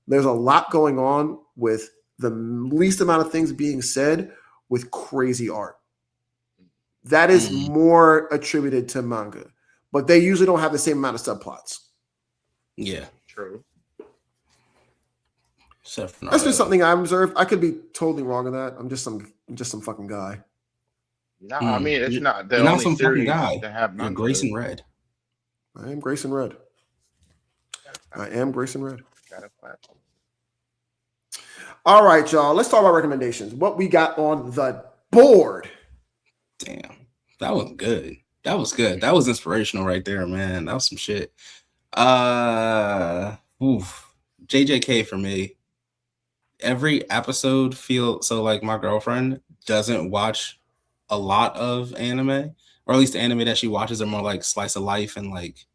There's a lot going on with the least amount of things being said with crazy art. That is more attributed to manga, but they usually don't have the same amount of subplots. Yeah, true. That's just something I observed. I could be totally wrong on that. I'm just some fucking guy. No, I mean it's not the You're only not some fucking series guy. to have You're manga. Grayson Red. I am Grayson Red. I am Grayson Red. Got a platform. All right, y'all. Let's talk about recommendations. What we got on the board. Damn, that was good. That was good. That was inspirational right there, man. That was some shit. JJK for me. Every episode feels so like my girlfriend doesn't watch a lot of anime, or at least the anime that she watches are more like slice of life and like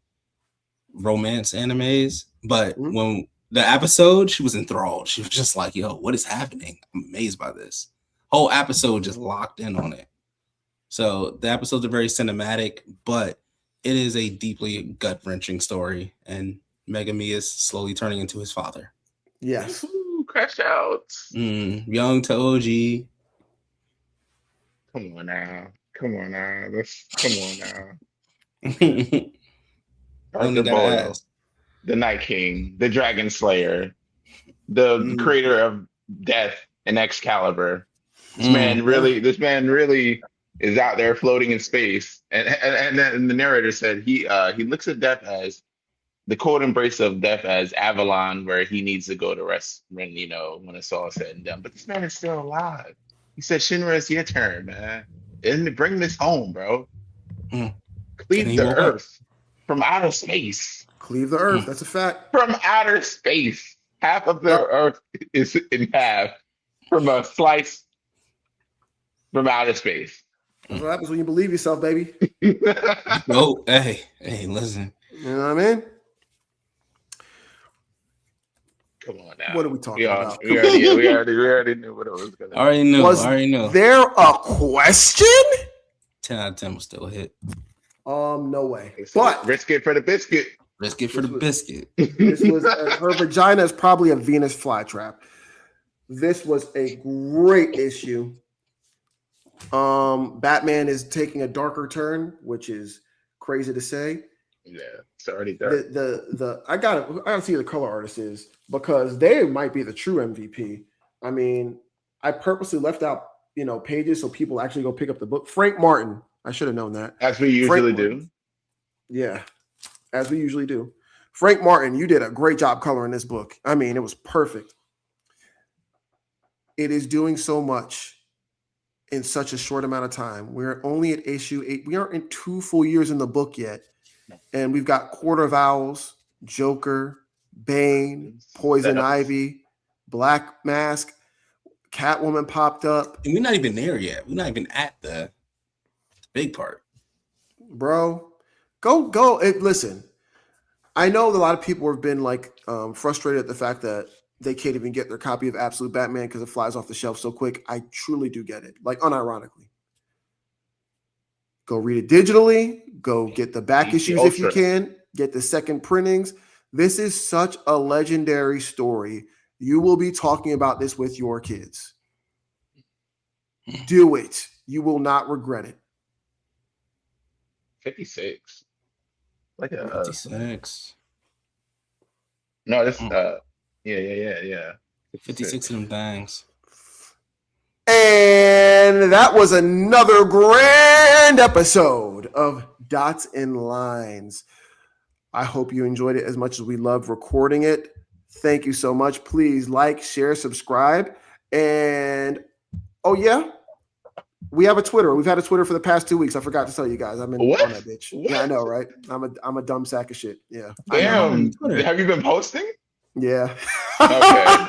romance animes. But when the episode, she was enthralled. She was just like, yo, what is happening? I'm amazed by this. Whole episode just locked in on it. So the episodes are very cinematic, but it is a deeply gut-wrenching story. And Megami is slowly turning into his father. Yes. Ooh, crash out. Young to OG. Come on now. Come on now. Only got ass. The Night King, the Dragon Slayer, the creator of Death and Excalibur. This man really is out there floating in space. And then the narrator said he looks at death as the cold embrace of death as Avalon, where he needs to go to rest when it's all said and done. But this man is still alive. He said, Shinra, it's your turn, man. And bring this home, bro. Cleave the earth from outer space. Cleave the earth. That's a fact. From outer space. Half of the earth is in half from a slice from outer space. That's what happens when you believe yourself, baby. Oh, hey, listen. You know what I mean? Come on now. What are we talking about? We already knew what it was going to be. Already knew. Was there a question? 10 out of 10 was still a hit. No way. They said, But risk it for the biscuit. Risk it for the biscuit. this was her vagina is probably a Venus flytrap. This was a great issue. Batman is taking a darker turn, which is crazy to say. Yeah, it's already done. I gotta see who the color artist is because they might be the true MVP. I mean, I purposely left out pages so people actually go pick up the book. Frank Martin, I should have known that. As we usually do. Yeah, as we usually do. Frank Martin, you did a great job coloring this book. I mean, it was perfect. It is doing so much in such a short amount of time. We're only at issue 8. We aren't in 2 full years in the book yet. And we've got Court of Owls, Joker, Bane, Poison Ivy, Black Mask, Catwoman popped up. And we're not even there yet. We're not even at the big part. Bro, go. Listen, I know a lot of people have been frustrated at the fact that they can't even get their copy of Absolute Batman because it flies off the shelf so quick. I truly do get it, unironically. Go read it digitally. Go get the back issues if you can. Get the second printings. This is such a legendary story. You will be talking about this with your kids. Do it. You will not regret it. 56. Like a 56. No, this yeah. 56 of them things. And that was another grand episode of Dots and Lines. I hope you enjoyed it as much as we loved recording it. Thank you so much. Please like, share, subscribe. And we have a Twitter. We've had a Twitter for the past 2 weeks. I forgot to tell you guys. I've been on that bitch. What? Yeah, I know, right? I'm a dumb sack of shit. Yeah. Damn. Have you been posting? Yeah. Okay.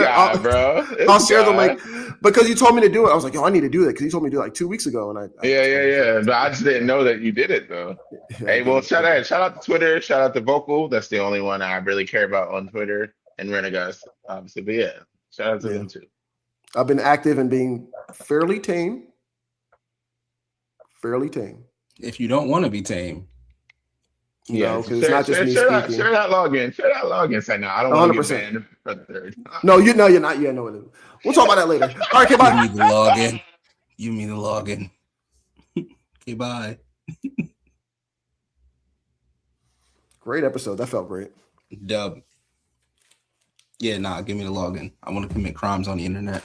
I'll share the link because you told me to do it. I was like, I need to do that because you told me to do it 2 weeks ago. And yeah. But I just didn't know that you did it though. Yeah, hey, well, shout out to Twitter. Shout out to Vocal. That's the only one I really care about on Twitter. And Renegas, obviously. But yeah, shout out to them too. I've been active and being fairly tame. If you don't want to be tame. Yeah, because it's not just me speaking. Share that login. Say no, I don't want to get banned for the third. No, you're not. Yeah, no, we'll talk about that later. All right, okay, bye. You mean the login. Okay, bye. Great episode. That felt great. Dub. Yeah, give me the login. I want to commit crimes on the internet.